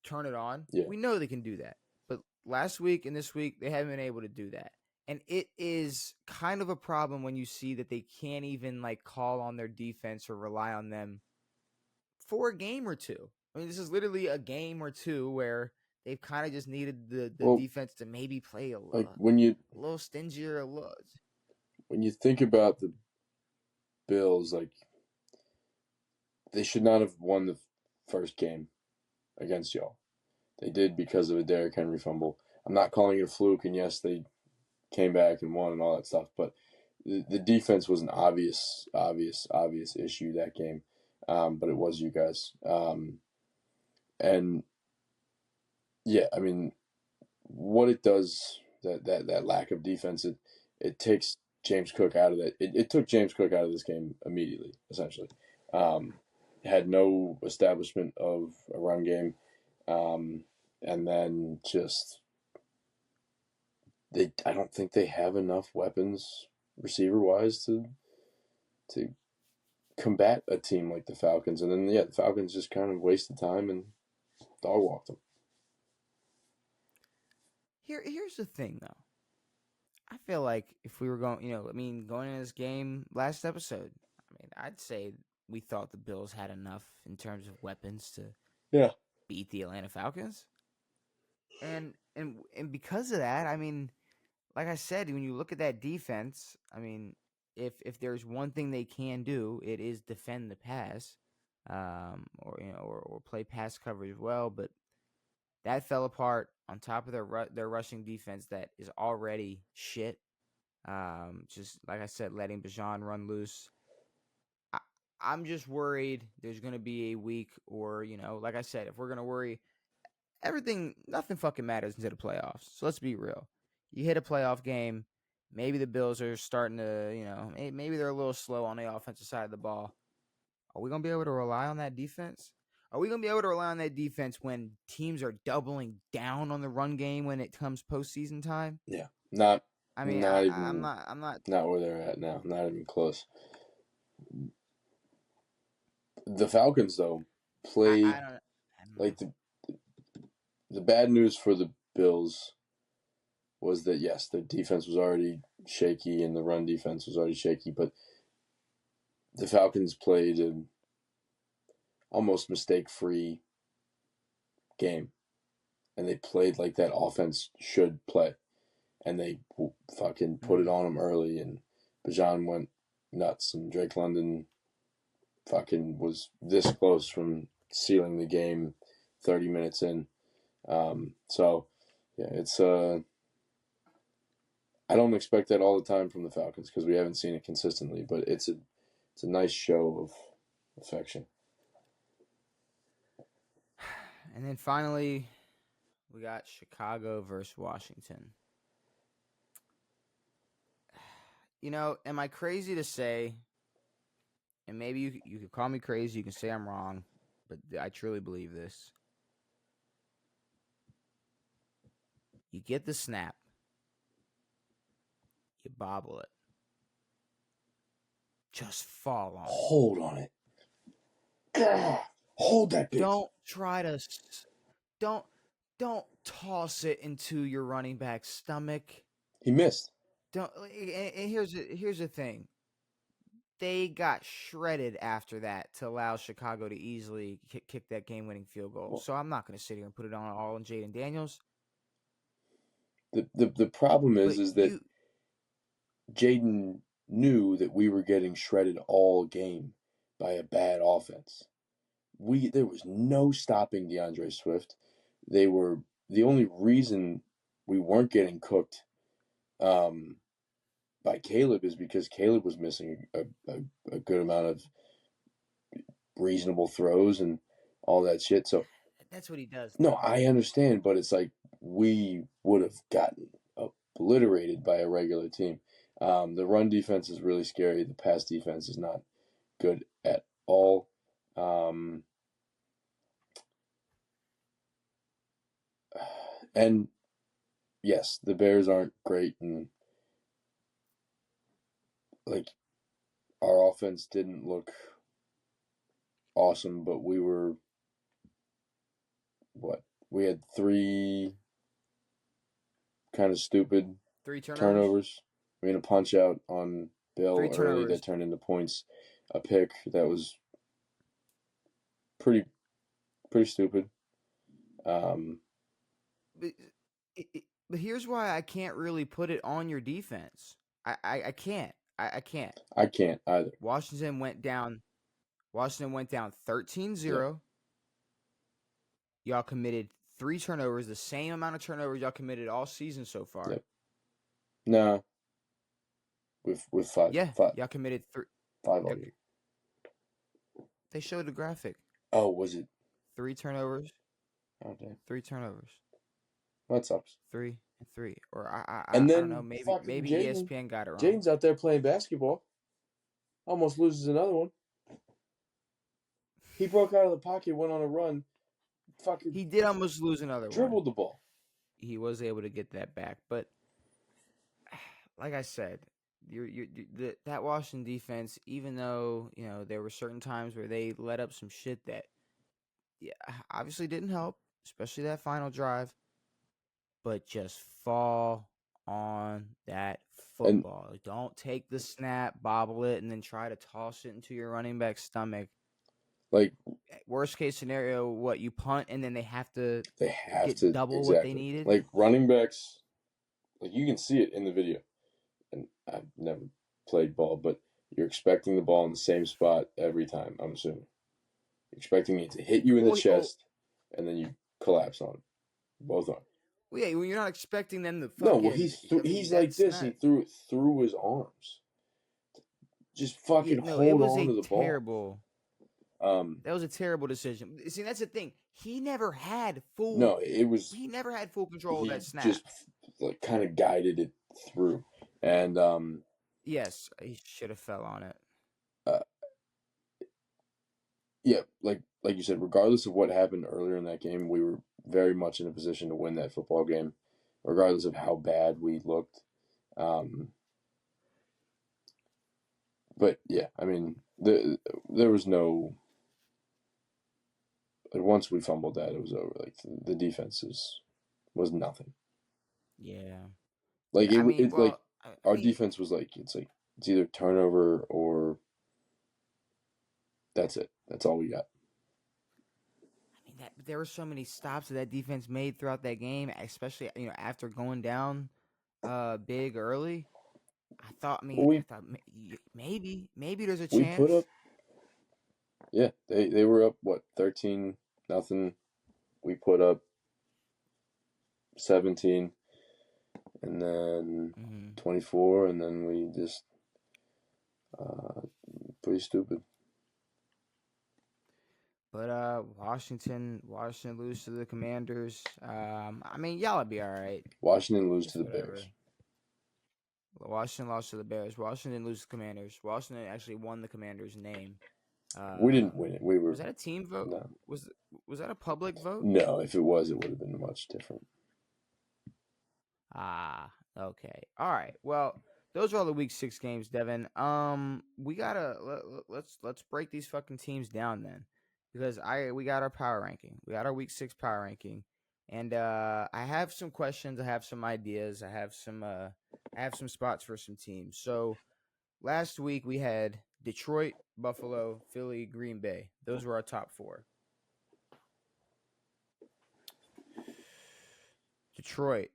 S1: turn it on.
S2: Yeah.
S1: We know they can do that. But last week and this week they haven't been able to do that. And it is kind of a problem when you see that they can't even like call on their defense or rely on them for a game or two. I mean, this is literally a game or two where they've kind of just needed the defense to maybe play a little stingier.
S2: When you think about the Bills, like they should not have won the first game against y'all. They did because of a Derrick Henry fumble. I'm not calling it a fluke, and yes, they came back and won and all that stuff, but the defense was an obvious issue that game. But it was you guys. And yeah, I mean, what it does, that lack of defense, it takes James Cook out of that. It took James Cook out of this game immediately, essentially. Had no establishment of a run game. And then just I don't think they have enough weapons receiver-wise to combat a team like the Falcons. And then, the Falcons just kind of wasted time and dog walked them.
S1: Here's the thing, though. I feel like if we were going into this game last episode, I'd say we thought the Bills had enough in terms of weapons to beat the Atlanta Falcons. And because of that, like I said, when you look at that defense, if there's one thing they can do, it is defend the pass, or play pass coverage well. But that fell apart on top of their rushing defense that is already shit. Just like I said, letting Bijan run loose. I'm just worried there's going to be a week, or like I said, if we're going to worry, nothing fucking matters into the playoffs. So let's be real. You hit a playoff game, maybe the Bills are starting to, maybe they're a little slow on the offensive side of the ball. Are we going to be able to rely on that defense? Are we going to be able to rely on that defense when teams are doubling down on the run game when it comes postseason time?
S2: Yeah, not.
S1: I'm not
S2: where they're at now. Not even close. The Falcons, though, played
S1: I don't
S2: like the bad news for the Bills was that, yes, the defense was already shaky and the run defense was already shaky, but the Falcons played an almost mistake-free game, and they played like that offense should play, and they fucking put it on them early, and Bijan went nuts, and Drake London fucking was this close from sealing the game 30 minutes in. So, yeah, it's I don't expect that all the time from the Falcons because we haven't seen it consistently, but it's a nice show of affection.
S1: And then finally, we got Chicago versus Washington. Am I crazy to say, and maybe you could call me crazy, you can say I'm wrong, but I truly believe this. You get the snap. You bobble it. Just fall on it.
S2: Hold on it. God, hold that bitch.
S1: Don't toss it into your running back's stomach.
S2: He missed.
S1: And here's the thing. They got shredded after that to allow Chicago to easily kick that game-winning field goal. So I'm not going to sit here and put it all on Jaden Daniels.
S2: The problem is that Jaden knew that we were getting shredded all game by a bad offense. There was no stopping DeAndre Swift. They were the only reason we weren't getting cooked by Caleb is because Caleb was missing a good amount of reasonable throws and all that shit. So
S1: that's what he does.
S2: No, I understand, but it's like we would have gotten obliterated by a regular team. The run defense is really scary. The pass defense is not good at all. And yes, the Bears aren't great, and like our offense didn't look awesome, but we had 3 kind of stupid turnovers. We had a punch out on Bill early that turned into points, a pick that was pretty stupid.
S1: But here's why I can't really put it on your defense. I can't. I can't.
S2: I can't either.
S1: Washington went down 13-0. Yep. Y'all committed 3 turnovers, the same amount of turnovers y'all committed all season so far.
S2: Yep. Nah. With 5.
S1: Yeah,
S2: 5.
S1: Y'all committed
S2: 5 all year.
S1: They showed the graphic.
S2: Oh, was it
S1: 3 turnovers?
S2: Oh, damn.
S1: 3 turnovers.
S2: That sucks.
S1: 3 and 3, or I don't know. Maybe ESPN got it wrong.
S2: Jaden's out there playing basketball. Almost loses another one. He broke out of the pocket, went on a run.
S1: He did almost lose another one.
S2: Dribbled the ball.
S1: He was able to get that back, but like I said, that Washington defense, even though there were certain times where they let up some shit that, obviously didn't help, especially that final drive. But just fall on that football. Don't take the snap, bobble it, and then try to toss it into your running back's stomach.
S2: Like,
S1: worst case scenario, what, you punt and then they have to get double
S2: exactly
S1: what they needed?
S2: Like, running backs, like, you can see it in the video. And I've never played ball, but you're expecting the ball in the same spot every time, I'm assuming. You're expecting it to hit you in the chest, and then you collapse on it. Both arms.
S1: Well, yeah, you're not expecting them to fucking...
S2: No, well, he's like this. He threw it through his arms. Just fucking hold on to the ball.
S1: That was a terrible decision. See, that's the thing. He never had full...
S2: No, it was...
S1: He never had full control of that snap.
S2: He just kind of guided it through. And...
S1: yes, he should have fell on it.
S2: Yeah, like you said, regardless of what happened earlier in that game, we were very much in a position to win that football game, regardless of how bad we looked. But yeah, I mean, there was no. Once we fumbled that, it was over. Like the defense was nothing.
S1: Yeah.
S2: Like our defense was it's either turnover or that's it. That's all we got.
S1: There were so many stops that defense made throughout that game, especially after going down big early. I thought maybe there's a chance.
S2: We put up. Yeah, they were up 13-0. We put up 17, and then 24, and then we just pretty stupid.
S1: But Washington lose to the Commanders. I mean, y'all will be all right.
S2: Washington lose to the Bears.
S1: Washington lost to the Bears. Washington didn't lose to the Commanders. Washington actually won the Commanders' name.
S2: We didn't win it.
S1: Was that a team vote?
S2: No.
S1: Was that a public vote?
S2: No, if it was, it would have been much different.
S1: Ah, okay. All right. Well, those are all the Week 6 games, Devin. We gotta let's break these fucking teams down then, because we got our power ranking. We got our Week 6 power ranking, and I have some questions. I have some ideas. I have some spots for some teams. So last week we had Detroit, Buffalo, Philly, Green Bay. Those were our top 4. Detroit,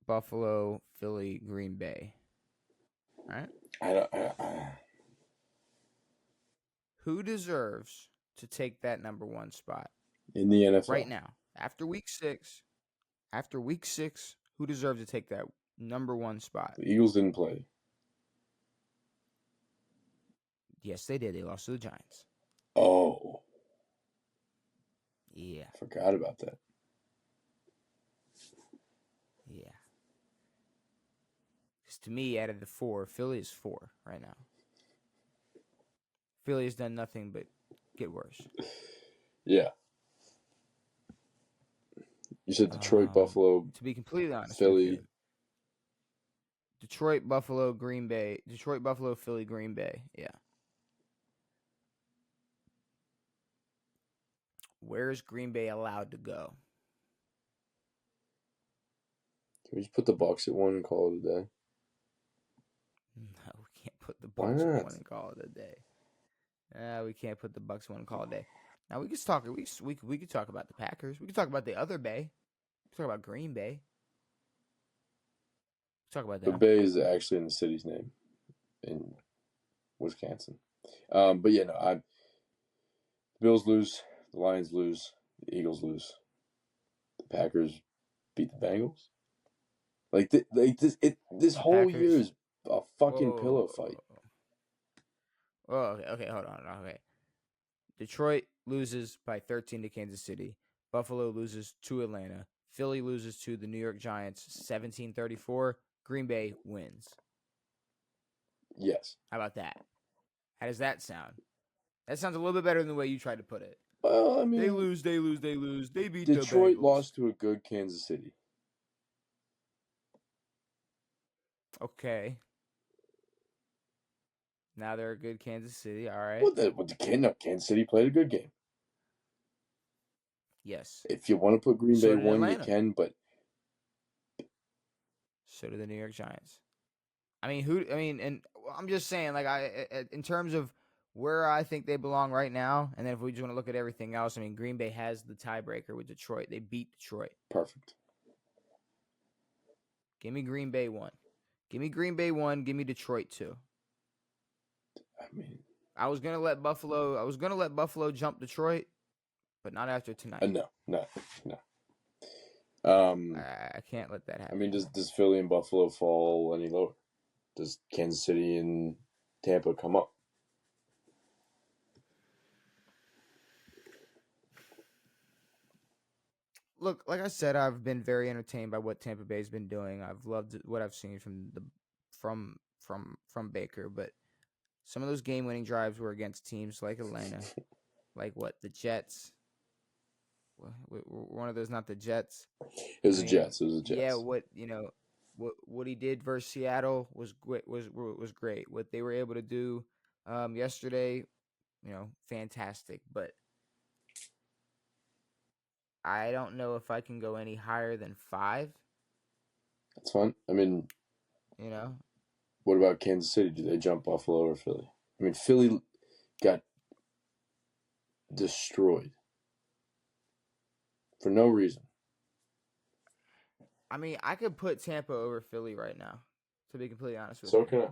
S1: Buffalo, Philly, Green Bay. All right. Who deserves to take that number 1 spot
S2: in the NFL
S1: right now after week 6? After week 6, who deserves to take that number 1 spot?
S2: The Eagles didn't play.
S1: Yes, they did. They lost to the Giants.
S2: Oh.
S1: Yeah.
S2: Forgot about that.
S1: Yeah. to me, out of the 4, Philly is 4 right now. Philly has done nothing but get worse.
S2: Yeah. You said Detroit, Buffalo.
S1: To be completely honest
S2: Philly.
S1: with you. Detroit, Buffalo, Green Bay. Detroit, Buffalo, Philly, Green Bay. Yeah. Where is Green Bay allowed to go?
S2: Can we just put the Bucs at 1 and call it a day?
S1: No, we can't put the Bucs at 1 and call it a day. We can't put the Bucs 1 and call it a day. Now we could talk. We could talk about the Packers. We could talk about the other Bay. We could talk about Green Bay. Talk about that.
S2: The Bay is actually in the city's name in Wisconsin. But yeah, no, the Bills lose, the Lions lose, the Eagles lose, the Packers beat the Bengals. Like this whole
S1: Packers.
S2: year is a fucking pillow fight.
S1: Oh, okay, hold on. Okay. Detroit loses by 13 to Kansas City. Buffalo loses to Atlanta. Philly loses to the New York Giants 17-34. Green Bay wins.
S2: Yes.
S1: How about that? How does that sound? That sounds a little bit better than the way you tried to put it.
S2: Well, I mean,
S1: they lose. They beat
S2: Detroit
S1: the Bengals.
S2: lost to a good Kansas City.
S1: Okay. Now they're a good Kansas City. All right.
S2: Kansas City played a good game.
S1: Yes.
S2: If you want to put Green Bay 1, you can, but
S1: so do the New York Giants. And I'm just saying, like, in terms of where I think they belong right now, and then if we just want to look at everything else, I mean, Green Bay has the tiebreaker with Detroit. They beat Detroit.
S2: Perfect.
S1: Give me Green Bay 1. Give me Green Bay 1. Give me Detroit 2.
S2: I mean,
S1: I was gonna let Buffalo jump Detroit, but not after tonight.
S2: No.
S1: I can't let that happen.
S2: I mean, does Philly and Buffalo fall any lower? Does Kansas City and Tampa come up?
S1: Look, like I said, I've been very entertained by what Tampa Bay's been doing. I've loved what I've seen from Baker, but some of those game-winning drives were against teams like Atlanta, like the Jets. One of those, not the Jets.
S2: It was the Jets.
S1: Yeah, what he did versus Seattle was great. What they were able to do yesterday, fantastic. But I don't know if I can go any higher than 5.
S2: That's fine. I mean, what about Kansas City? Do they jump Buffalo or Philly? I mean, Philly got destroyed for no reason.
S1: I mean, I could put Tampa over Philly right now, to be completely honest with
S2: you.
S1: So
S2: can I.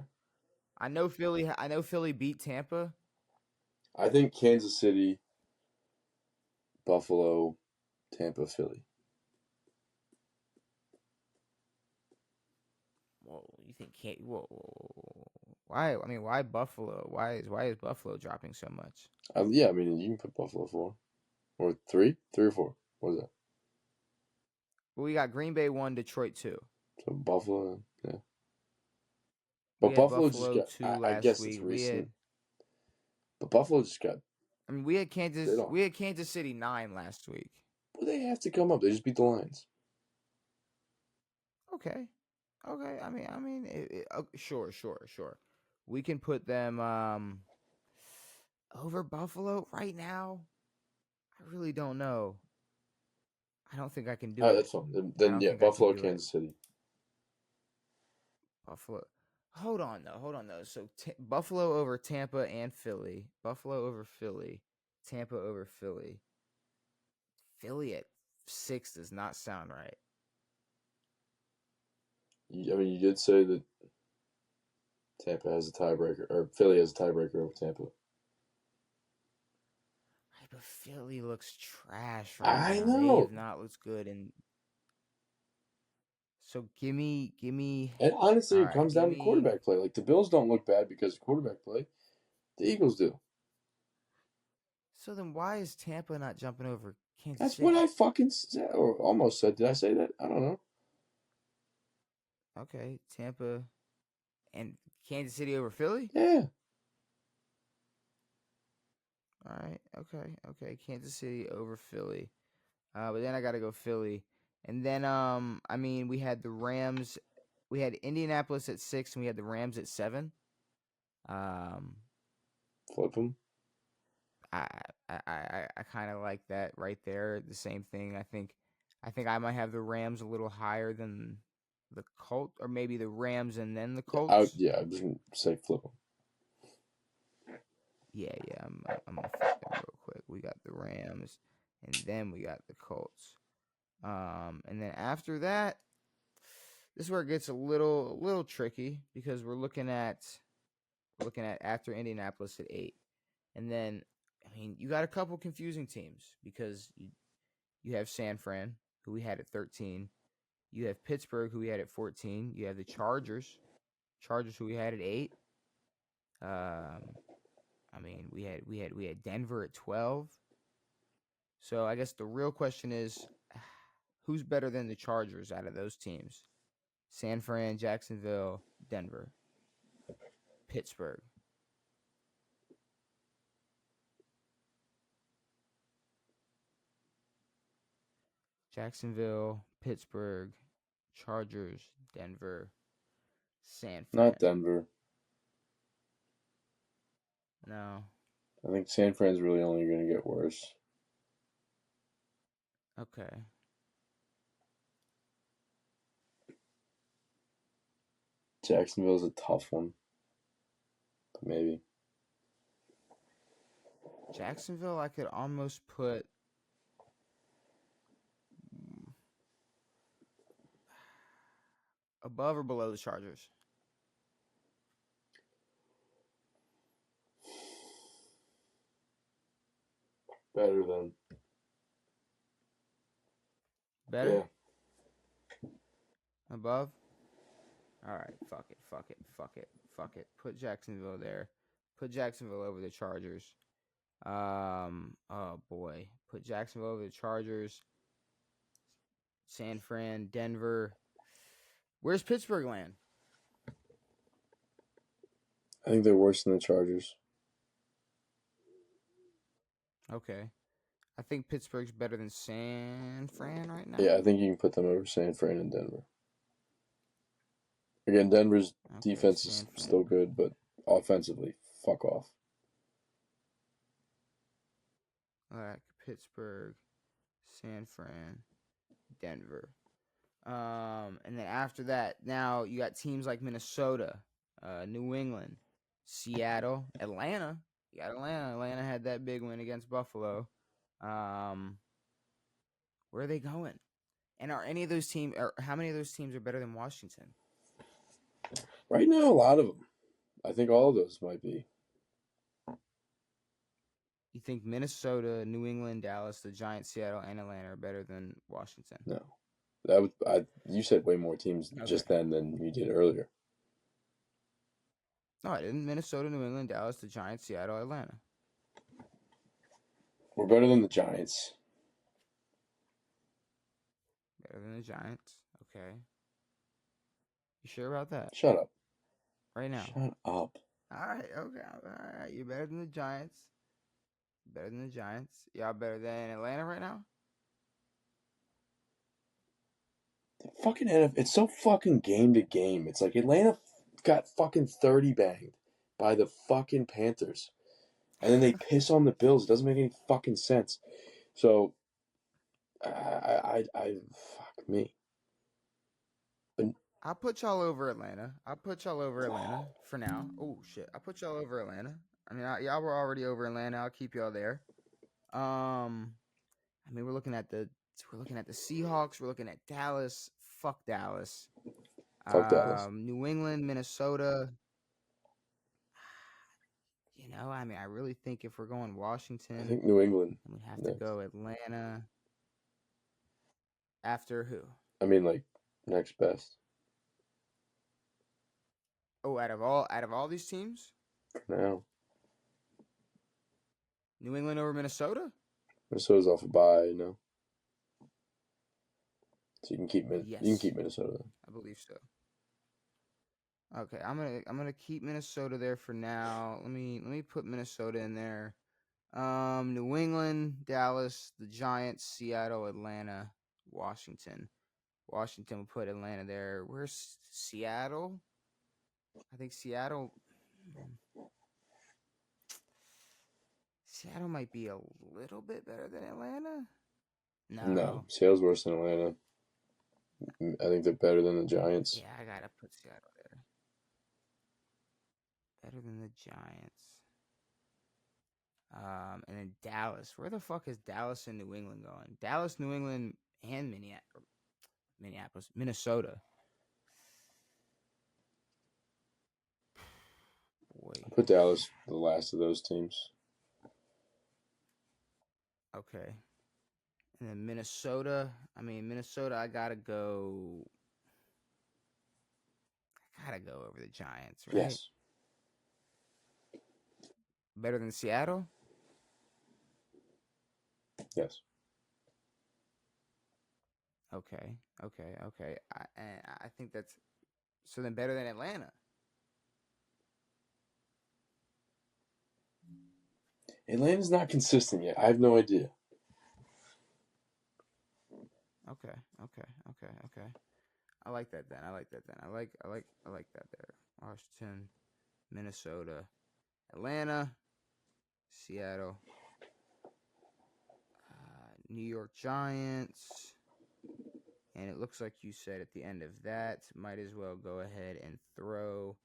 S1: I know Philly beat Tampa.
S2: I think Kansas City, Buffalo, Tampa, Philly.
S1: Whoa, you think whoa. Why? I mean, why Buffalo? Why is Buffalo dropping so much?
S2: Yeah, I mean, you can put Buffalo 4 or 3 or 4. What is that?
S1: Well, we got Green Bay 1, Detroit 2.
S2: So Buffalo, yeah. But Buffalo just got.
S1: 2 last
S2: I guess
S1: week.
S2: it's recent. But Buffalo just got.
S1: I mean, we had Kansas City 9 last week.
S2: Well, they have to come up. They just beat the Lions.
S1: Okay. I mean, sure. We can put them over Buffalo right now. I really don't know. I don't think I can do it.
S2: That's fine. Then yeah, Buffalo, Kansas City.
S1: Buffalo. Hold on though. So Buffalo over Tampa and Philly. Buffalo over Philly. Tampa over Philly. Philly at 6 does not sound right.
S2: I mean, you did say that Tampa has a tiebreaker, or Philly has a tiebreaker over Tampa.
S1: But Philly looks trash right now.
S2: I know.
S1: They have not looked good. And so give me.
S2: And honestly, it comes down to quarterback play. Like, the Bills don't look bad because of quarterback play. The Eagles do.
S1: So then why is Tampa not jumping over Kansas
S2: That's
S1: City?
S2: what I fucking said, or almost said. Did I say that? I don't know.
S1: Okay, Tampa. And Kansas City over Philly?
S2: Yeah.
S1: All right. Okay. Kansas City over Philly. But then I got to go Philly. And then, I mean, we had the Rams. We had Indianapolis at 6, and we had the Rams at 7.
S2: Flip them.
S1: I kind of like that right there. The same thing. I think I might have the Rams a little higher than the Colts, or maybe the Rams and then the Colts.
S2: I was gonna say flip them.
S1: Yeah. I'm gonna flip them real quick. We got the Rams, and then we got the Colts. And then after that, this is where it gets a little tricky because we're looking at after Indianapolis at 8, and then I mean you got a couple confusing teams because you have San Fran, who we had at 13. You have Pittsburgh, who we had at 14. You have the Chargers, who we had at 8. I mean, we had Denver at 12. So I guess the real question is, who's better than the Chargers out of those teams? San Fran, Jacksonville, Denver, Pittsburgh. Jacksonville, Pittsburgh, Chargers, Denver, San Fran.
S2: Not Denver.
S1: No.
S2: I think San Fran's really only going to get worse.
S1: Okay.
S2: Jacksonville's a tough one. But maybe.
S1: Jacksonville, I could almost put above or below the Chargers.
S2: Better than.
S1: Better?
S2: Yeah.
S1: Above? All right, fuck it. Put Jacksonville there. Put Jacksonville over the Chargers. Oh boy. Put Jacksonville over the Chargers. San Fran, Denver. Where's Pittsburgh land?
S2: I think they're worse than the Chargers.
S1: Okay. I think Pittsburgh's better than San Fran right now.
S2: Yeah, I think you can put them over San Fran and Denver. Again, Denver's defense is still good, but offensively, fuck off.
S1: All right, Pittsburgh, San Fran, Denver. And then after that, now you got teams like Minnesota, New England, Seattle, Atlanta. You got Atlanta. Atlanta had that big win against Buffalo. Where are they going? And are any of those teams? Or how many of those teams are better than Washington?
S2: Right now, a lot of them. I think all of those might be.
S1: You think Minnesota, New England, Dallas, the Giants, Seattle, and Atlanta are better than Washington?
S2: No. You said way more teams just then than you did earlier.
S1: No, I didn't. Minnesota, New England, Dallas, the Giants, Seattle, Atlanta.
S2: We're better than the Giants.
S1: Better than the Giants. Okay. You sure about that?
S2: Shut up.
S1: Right now.
S2: Shut up.
S1: All right. Okay. All right. You're better than the Giants. Better than the Giants. Y'all better than Atlanta right now?
S2: The fucking NFL, it's so fucking game to game. It's like Atlanta got fucking 30 banged by the fucking Panthers. And then they piss on the Bills. It doesn't make any fucking sense. So, fuck me.
S1: I'll put y'all over Atlanta. For now. Oh, shit. I'll put y'all over Atlanta. I mean, y'all were already over Atlanta. I'll keep y'all there. I mean, we're looking at the Seahawks. We're looking at Dallas. Fuck Dallas.
S2: Fuck Dallas.
S1: New England, Minnesota. You know, I mean, I really think if we're going Washington,
S2: I think New England.
S1: We have to go Atlanta. After who?
S2: I mean, like, next best.
S1: Oh, out of all these teams?
S2: Now.
S1: New England over Minnesota?
S2: Minnesota's off a bye, you know. So you can keep
S1: Yes.
S2: You can keep Minnesota.
S1: I believe so. Okay, I'm gonna keep Minnesota there for now. Let me put Minnesota in there. New England, Dallas, the Giants, Seattle, Atlanta, Washington. Washington will put Atlanta there. Where's Seattle? I think Seattle. Seattle might be a little bit better than Atlanta.
S2: No,
S1: No.
S2: Seattle's worse than Atlanta. I think they're better than the Giants.
S1: Yeah, I gotta put Seattle there. Better than the Giants. And then Dallas. Where the fuck is Dallas and New England going? Dallas, New England, and Minneapolis, Minnesota. Boy.
S2: I put Dallas the last of those teams.
S1: Okay. And then Minnesota. Minnesota, I gotta go over the Giants, right?
S2: Yes.
S1: Better than Seattle?
S2: Yes.
S1: Okay. I think that's so then better than Atlanta.
S2: Atlanta's not consistent yet. I have no idea.
S1: Okay. I like that then. I like that there. Washington, Minnesota, Atlanta, Seattle, New York Giants, and it looks like you said at the end of that, might as well go ahead and throw.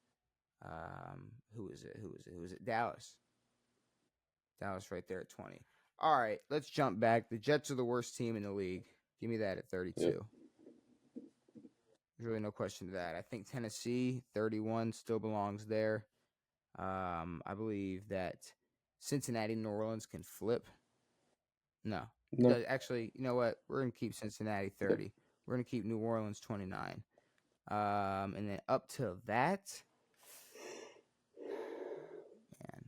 S1: Who is it? Dallas. Dallas right there at 20. All right, let's jump back. The Jets are the worst team in the league. Give me that at 32.
S2: Yep.
S1: There's really no question to that. I think Tennessee, 31, still belongs there. I believe that Cincinnati, New Orleans can flip. No. Actually, you know what? We're going to keep Cincinnati 30. Yep. We're going to keep New Orleans 29. And then up to that, man,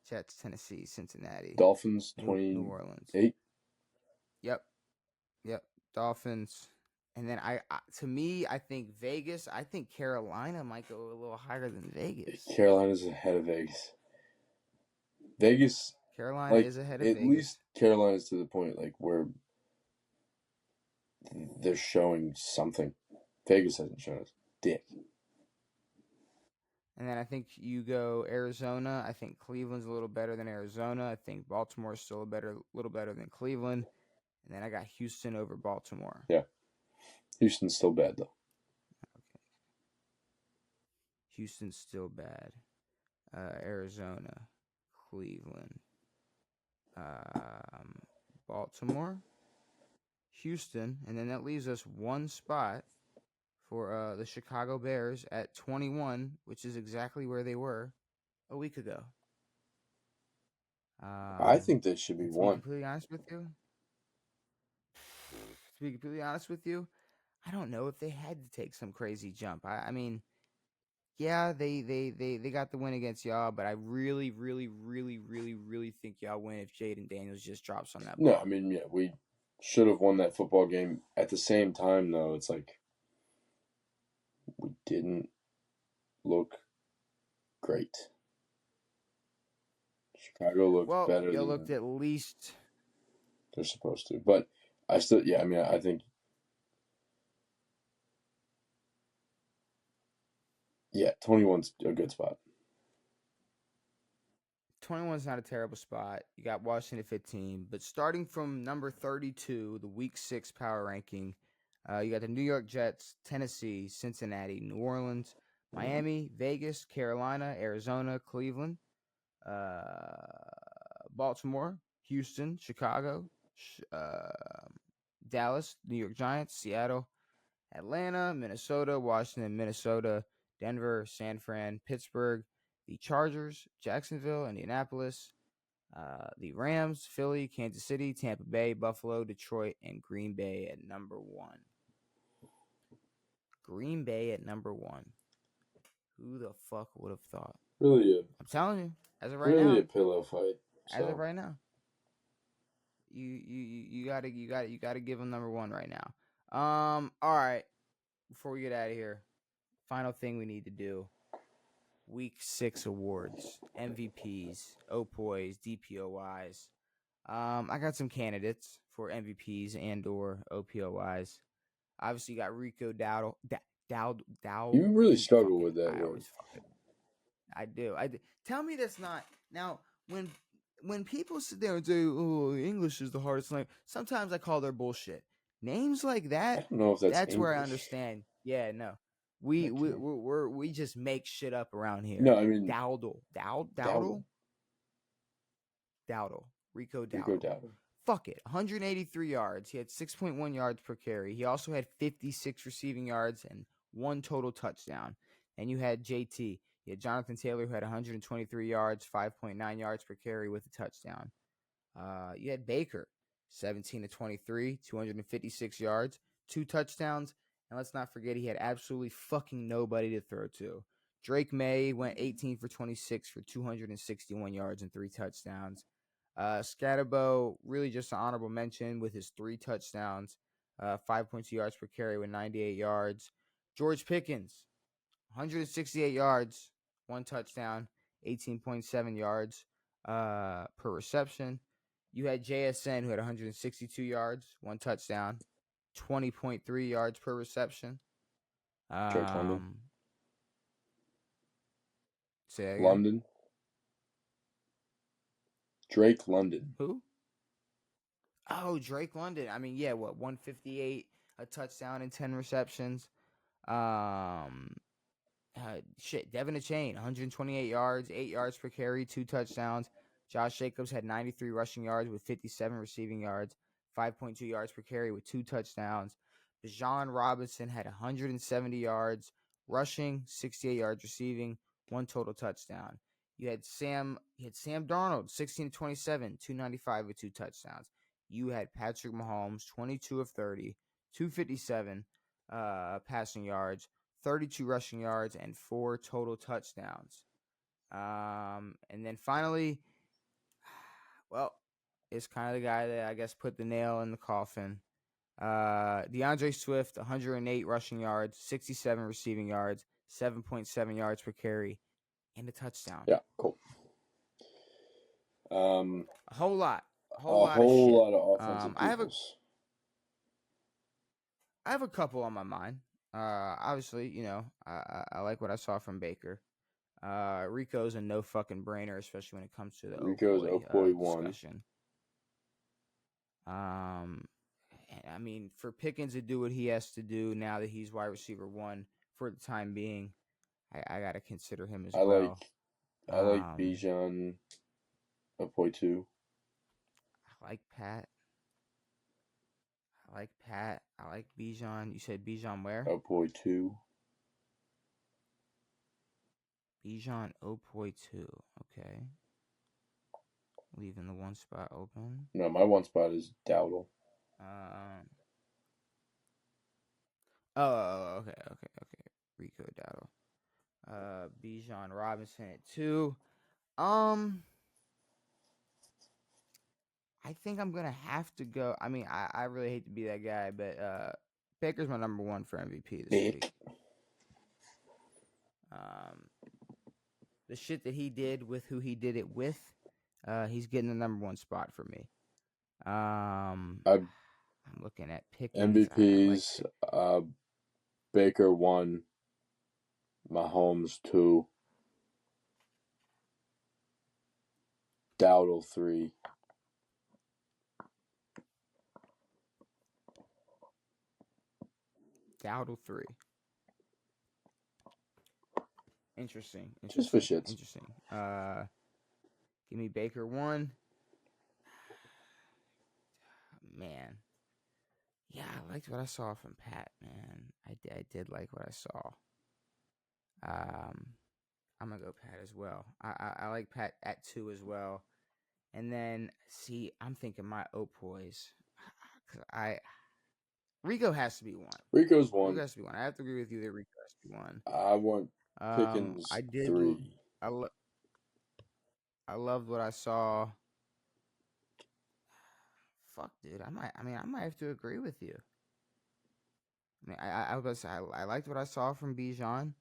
S1: Jets, Tennessee, Cincinnati,
S2: Dolphins,
S1: New Orleans.
S2: 8.
S1: Yep. Dolphins. And then I think Vegas. I think Carolina might go a little higher than Vegas.
S2: Carolina's ahead of Vegas. Carolina
S1: is ahead of Vegas.
S2: At least Carolina's to the point where they're showing something. Vegas hasn't shown us dick.
S1: And then I think you go Arizona. I think Cleveland's a little better than Arizona. I think Baltimore's still a little better than Cleveland. And then I got Houston over Baltimore.
S2: Yeah. Houston's still bad, though.
S1: Okay. Houston's still bad. Arizona, Cleveland, Baltimore, Houston. And then that leaves us one spot for the Chicago Bears at 21, which is exactly where they were a week ago.
S2: I think they should be one.
S1: To be completely honest with you, I don't know if they had to take some crazy jump. I mean, yeah, they got the win against y'all, but I really, really, really, really, really think y'all win if Jaden Daniels just drops on that ball.
S2: No, I mean, yeah, we should have won that football game. At the same time, though, it's like we didn't look great. Chicago looked better.
S1: You looked at least
S2: they're supposed to, but I still, yeah, I mean, I think, yeah, 21's a good spot.
S1: 21's not a terrible spot. You got Washington at 15, but starting from number 32, the Week 6 power ranking, you got the New York Jets, Tennessee, Cincinnati, New Orleans, Miami, Vegas, Carolina, Arizona, Cleveland, Baltimore, Houston, Chicago, Dallas, New York Giants, Seattle, Atlanta, Minnesota, Washington, Minnesota, Denver, San Fran, Pittsburgh, the Chargers, Jacksonville, Indianapolis, the Rams, Philly, Kansas City, Tampa Bay, Buffalo, Detroit, and Green Bay at number 1. Green Bay at number 1. Who the fuck would have thought?
S2: Really,
S1: I'm telling you, as of right now.
S2: Really a pillow fight. So.
S1: As of right now. You gotta give them number 1 right now. All right. Before we get out of here, final thing we need to do. Week 6 awards, MVPs, OPOYs, DPOYs. I got some candidates for MVPs and or OPOYs. Obviously, you got Rico Dowdle. Dowd.
S2: You really
S1: Fuck
S2: struggle
S1: it.
S2: with that
S1: I
S2: word.
S1: always fuck it. I do. Tell me that's not now. When people sit there and say, "Oh, English is the hardest language," sometimes I call their bullshit. Names like
S2: I
S1: that.
S2: don't know if that's
S1: That's where I
S2: English.
S1: understand. Yeah, no. We just make shit up around here.
S2: No, I mean
S1: Dowdle.
S2: Dowdle.
S1: Rico
S2: Rico
S1: Dowdle.
S2: Dowdle.
S1: Fuck it. 183 yards. He had 6.1 yards per carry. He also had 56 receiving yards and 1 total touchdown. And you had JT. You had Jonathan Taylor, who had 123 yards, 5.9 yards per carry with a touchdown. You had Baker, 17 to 23, 256 yards, 2 touchdowns. And let's not forget, he had absolutely fucking nobody to throw to. Drake May went 18 for 26 for 261 yards and 3 touchdowns. Scatterbo, really just an honorable mention with his 3 touchdowns, 5.2 yards per carry with 98 yards. George Pickens, 168 yards, 1 touchdown, 18.7 yards per reception. You had JSN, who had 162 yards, 1 touchdown, 20.3 yards per reception.
S2: Drake London.
S1: Say that again.
S2: London. Drake London.
S1: Who? Oh, Drake London. I mean, yeah, what, 158, a touchdown and 10 receptions. Devin and Chain, 128 yards, 8 yards per carry, 2 touchdowns. Josh Jacobs had 93 rushing yards with 57 receiving yards, 5.2 yards per carry with 2 touchdowns. Bijan Robinson had 170 yards rushing, 68 yards receiving, 1 total touchdown. You had Sam Darnold, 16 to 27, 295 with 2 touchdowns. You had Patrick Mahomes, 22 of 30, 257 passing yards, 32 rushing yards, and 4 total touchdowns. And then finally, well, it's kind of the guy that I guess put the nail in the coffin. DeAndre Swift, 108 rushing yards, 67 receiving yards, 7.7 yards per carry, and a touchdown.
S2: Yeah, cool.
S1: A whole lot.
S2: A whole lot of offensive
S1: I have a couple on my mind. Obviously, you know, I like what I saw from Baker. Rico's a no fucking brainer, especially when it comes to the
S2: Opoy
S1: discussion. I mean, for Pickens to do what he has to do now that he's wide receiver 1 for the time being, I gotta consider him as well.
S2: I like Bijan Opoy 2.
S1: I like Pat. I like Bijan. You said Bijan where?
S2: Opoy 2.
S1: Bijan Opoy 2. Okay. Leaving the 1 spot open.
S2: No, my 1 spot is Dowdle.
S1: Okay. Rico Dowdle. Bijan Robinson at 2. I think I'm gonna have to go. I mean, I really hate to be that guy, but Baker's my number 1 for MVP this week. The shit that he did with who he did it with, he's getting the number 1 spot for me. I'm looking at Pickens.
S2: MVPs. Baker 1. Mahomes 2. Dowdle 3.
S1: Dowdle 3. Interesting.
S2: Just for shits.
S1: Interesting. Give me Baker 1. Man. Yeah, I liked what I saw from Pat, man. I did like what I saw. I'm gonna go Pat as well. I like Pat at 2 as well. And then I'm thinking my Opoys. Rico has to be 1.
S2: Rico's 1.
S1: Rico has to be 1. I have to agree with you that Rico has to be 1.
S2: I want Pickens 3.
S1: I loved what I saw. Fuck, dude. I might have to agree with you. I mean, I was about to say I liked what I saw from Bijan,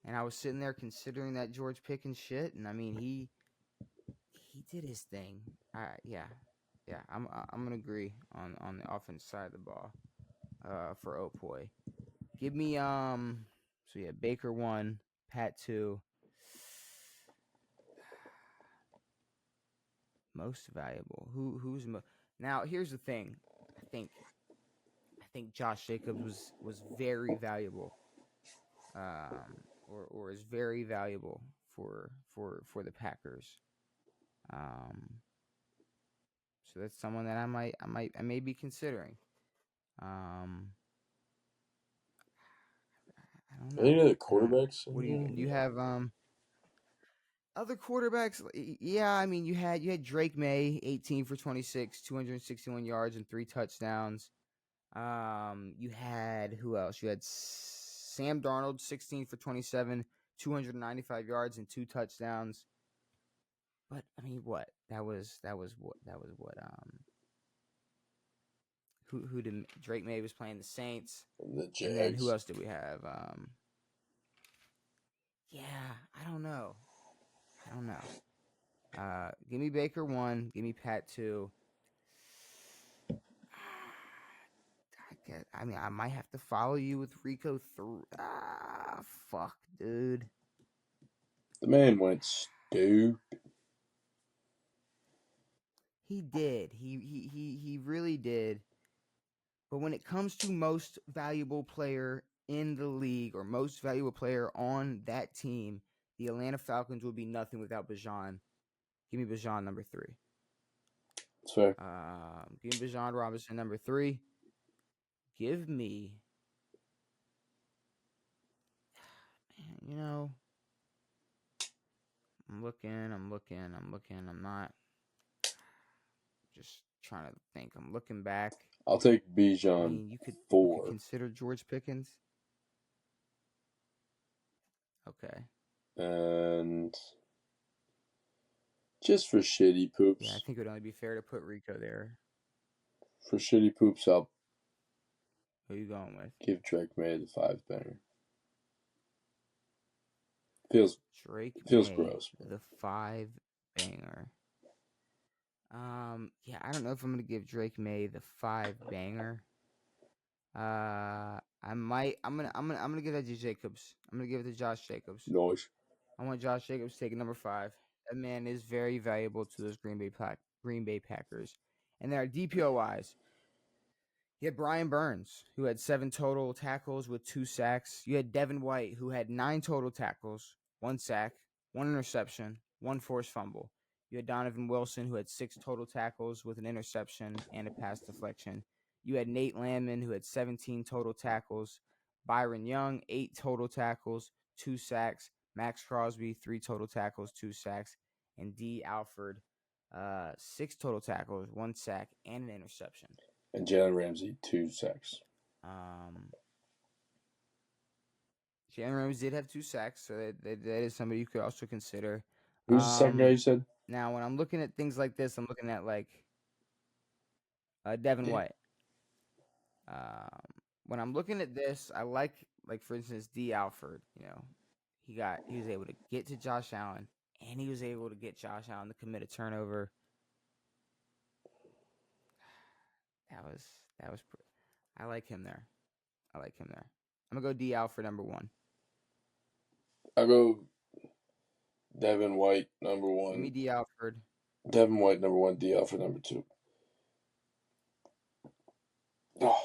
S1: and I was sitting there considering that George Pickens shit, and I mean he did his thing. Yeah, I'm gonna agree on the offense side of the ball. For Opoy, give me So yeah, Baker 1, Pat 2. Most valuable. Now? Here's the thing. I think Josh Jacobs was very valuable. Or is very valuable for the Packers. So that's someone that I may be considering. I don't know.
S2: Any other quarterbacks?
S1: What do you have? Other quarterbacks? Yeah, I mean you had Drake May, 18 for 26, 261 yards and 3 touchdowns. You had who else? You had Sam Darnold, 16 for 27, 295 yards and 2 touchdowns. But I mean, what? That was what? Who did Drake May was playing the Saints?
S2: The Jags.
S1: And then who else did we have? Yeah, I don't know. Give me Baker 1, give me Pat 2. I mean, I might have to follow you with Rico 3. Fuck, dude.
S2: The man went stupid.
S1: He did. He really did. But when it comes to most valuable player in the league or most valuable player on that team, the Atlanta Falcons would be nothing without Bijan. Give me Bijan number 3.
S2: That's fair.
S1: Give me Bijan Robinson number 3. Give me, you know, I'm looking. I'm not just trying to think. I'm looking back.
S2: I'll take Bijan.
S1: I mean, you could
S2: 4.
S1: consider George Pickens. Okay.
S2: And just for shitty poops.
S1: Yeah, I think it would only be fair to put Rico there.
S2: For shitty poops, I'll.
S1: Who are you going with?
S2: Give Drake May the 5 banger. Feels May, gross.
S1: The 5 banger. Yeah, I don't know if I'm gonna give Drake May the 5 banger. I might. I'm gonna give that to Jacobs. I'm gonna give it to Josh Jacobs.
S2: Nice.
S1: I want Josh Jacobs taking number 5. That man is very valuable to those Green Bay Packers. And there are DPOYs. You had Brian Burns, who had 7 total tackles with 2 sacks. You had Devin White, who had 9 total tackles, 1 sack, 1 interception, 1 forced fumble. You had Donovan Wilson, who had 6 total tackles with an interception and a pass deflection. You had Nate Landman, who had 17 total tackles. Byron Young, 8 total tackles, 2 sacks. Max Crosby, 3 total tackles, 2 sacks. And D. Alford, 6 total tackles, 1 sack, and an interception.
S2: And Jalen Ramsey, 2 sacks.
S1: Jalen Ramsey did have 2 sacks, so that is somebody you could also consider.
S2: Who's the second guy you said?
S1: Now, when I'm looking at things like this, I'm looking at like Devin White. When I'm looking at this, I like for instance D. Alford. You know, he was able to get to Josh Allen, and he was able to get Josh Allen to commit a turnover. That was. I like him there. I'm gonna go D. Alford number 1.
S2: I'll go Devin White number 1.
S1: Give me D. Alford.
S2: Devin White number 1. D. Alford number 2. Oh.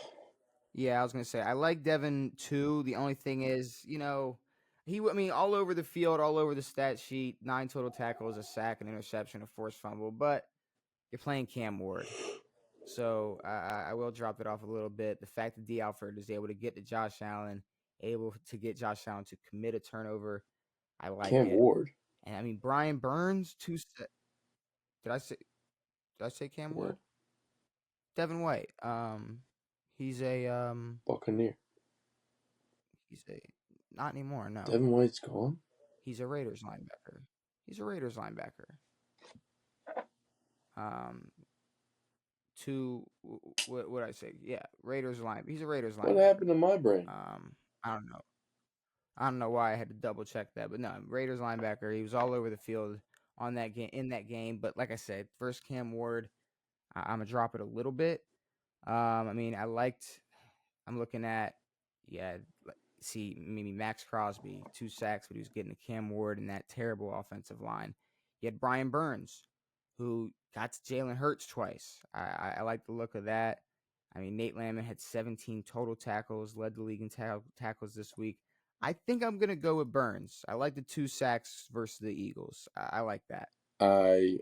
S1: Yeah, I was gonna say I like Devin too. The only thing is, you know, all over the field, all over the stat sheet, 9 total tackles, a sack, an interception, a forced fumble. But you're playing Cam Ward, so I will drop it off a little bit. The fact that D. Alford is able to get to Josh Allen, able to get Josh Allen to commit a turnover, I like
S2: Cam
S1: it.
S2: Ward.
S1: And I mean Brian Burns, 2. Did I say Cam Ward? Devin White. He's a
S2: Buccaneer.
S1: Not anymore. No.
S2: Devin White's gone.
S1: He's a Raiders linebacker. two. What would I say? Yeah, Raiders line. He's a Raiders linebacker.
S2: What happened to my brain?
S1: I don't know. I don't know why I had to double check that, but no, Raiders linebacker. He was all over the field on that game in that game. But like I said, first Cam Ward, I'm gonna drop it a little bit. I mean, I'm looking at, yeah, see, maybe Max Crosby, 2 sacks, but he was getting a Cam Ward in that terrible offensive line. You had Brian Burns, who got to Jalen Hurts twice. I like the look of that. I mean, Nate Landman had 17 total tackles, led the league in tackles this week. I think I'm going to go with Burns. I like the 2 sacks versus the Eagles. I like that.
S2: I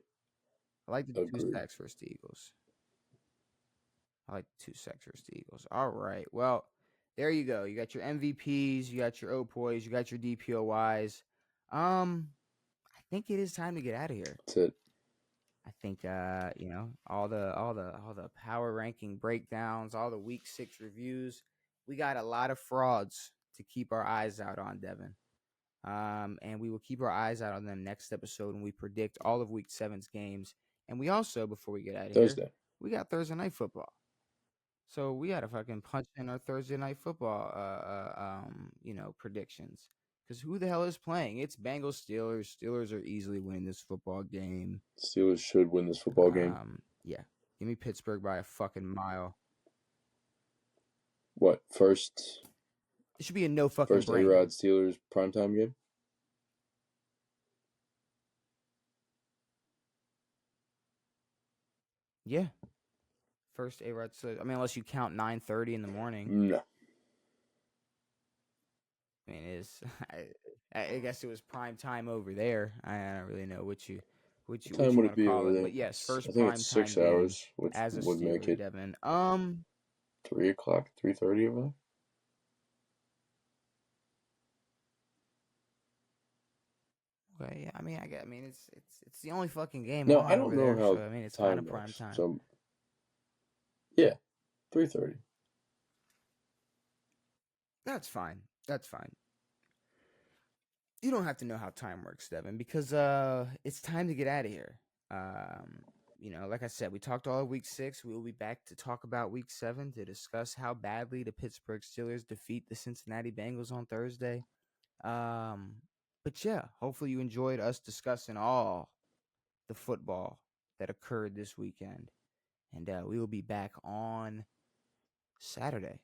S1: like the
S2: agree.
S1: 2 sacks versus the Eagles. I like the 2 sacks versus the Eagles. All right. Well, there you go. You got your MVPs, you got your OPOYs, you got your DPOYs. I think it is time to get out of here.
S2: That's it.
S1: I think all the power ranking breakdowns, all the week 6 reviews. We got a lot of frauds to keep our eyes out on, Devin. And we will keep our eyes out on them next episode when we predict all of week 7's games. And we also, before we get out of here, we got Thursday night football. So we got to fucking punch in our Thursday night football, predictions. Because who the hell is playing? It's Bengals Steelers. Steelers are easily winning this football game.
S2: Steelers should win this football game.
S1: Yeah. Give me Pittsburgh by a fucking mile.
S2: What, first?
S1: It should be a no fucking
S2: first A-Rod Steelers primetime game?
S1: Yeah. First A-Rod Steelers. I mean, unless you count 9:30 in the morning.
S2: No.
S1: I mean, I guess it was prime time over there. I don't really know what you want to call it. But yes, first prime time
S2: 6
S1: game
S2: hours, which
S1: as a
S2: would
S1: Steeler,
S2: make it
S1: Devin.
S2: 3 o'clock, 3:30 over there.
S1: Okay, yeah. I mean, it's the only fucking game.
S2: No, I don't know
S1: there,
S2: how.
S1: So, I mean, it's kind of prime time.
S2: So, yeah, 3:30.
S1: That's fine. You don't have to know how time works, Devin, because it's time to get out of here. Like I said, we talked all of week 6. We will be back to talk about week 7 to discuss how badly the Pittsburgh Steelers defeat the Cincinnati Bengals on Thursday. But yeah, hopefully you enjoyed us discussing all the football that occurred this weekend. And we will be back on Saturday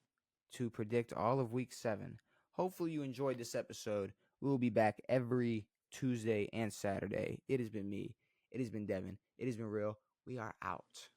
S1: to predict all of week 7. Hopefully you enjoyed this episode. We will be back every Tuesday and Saturday. It has been me. It has been Devin. It has been real. We are out.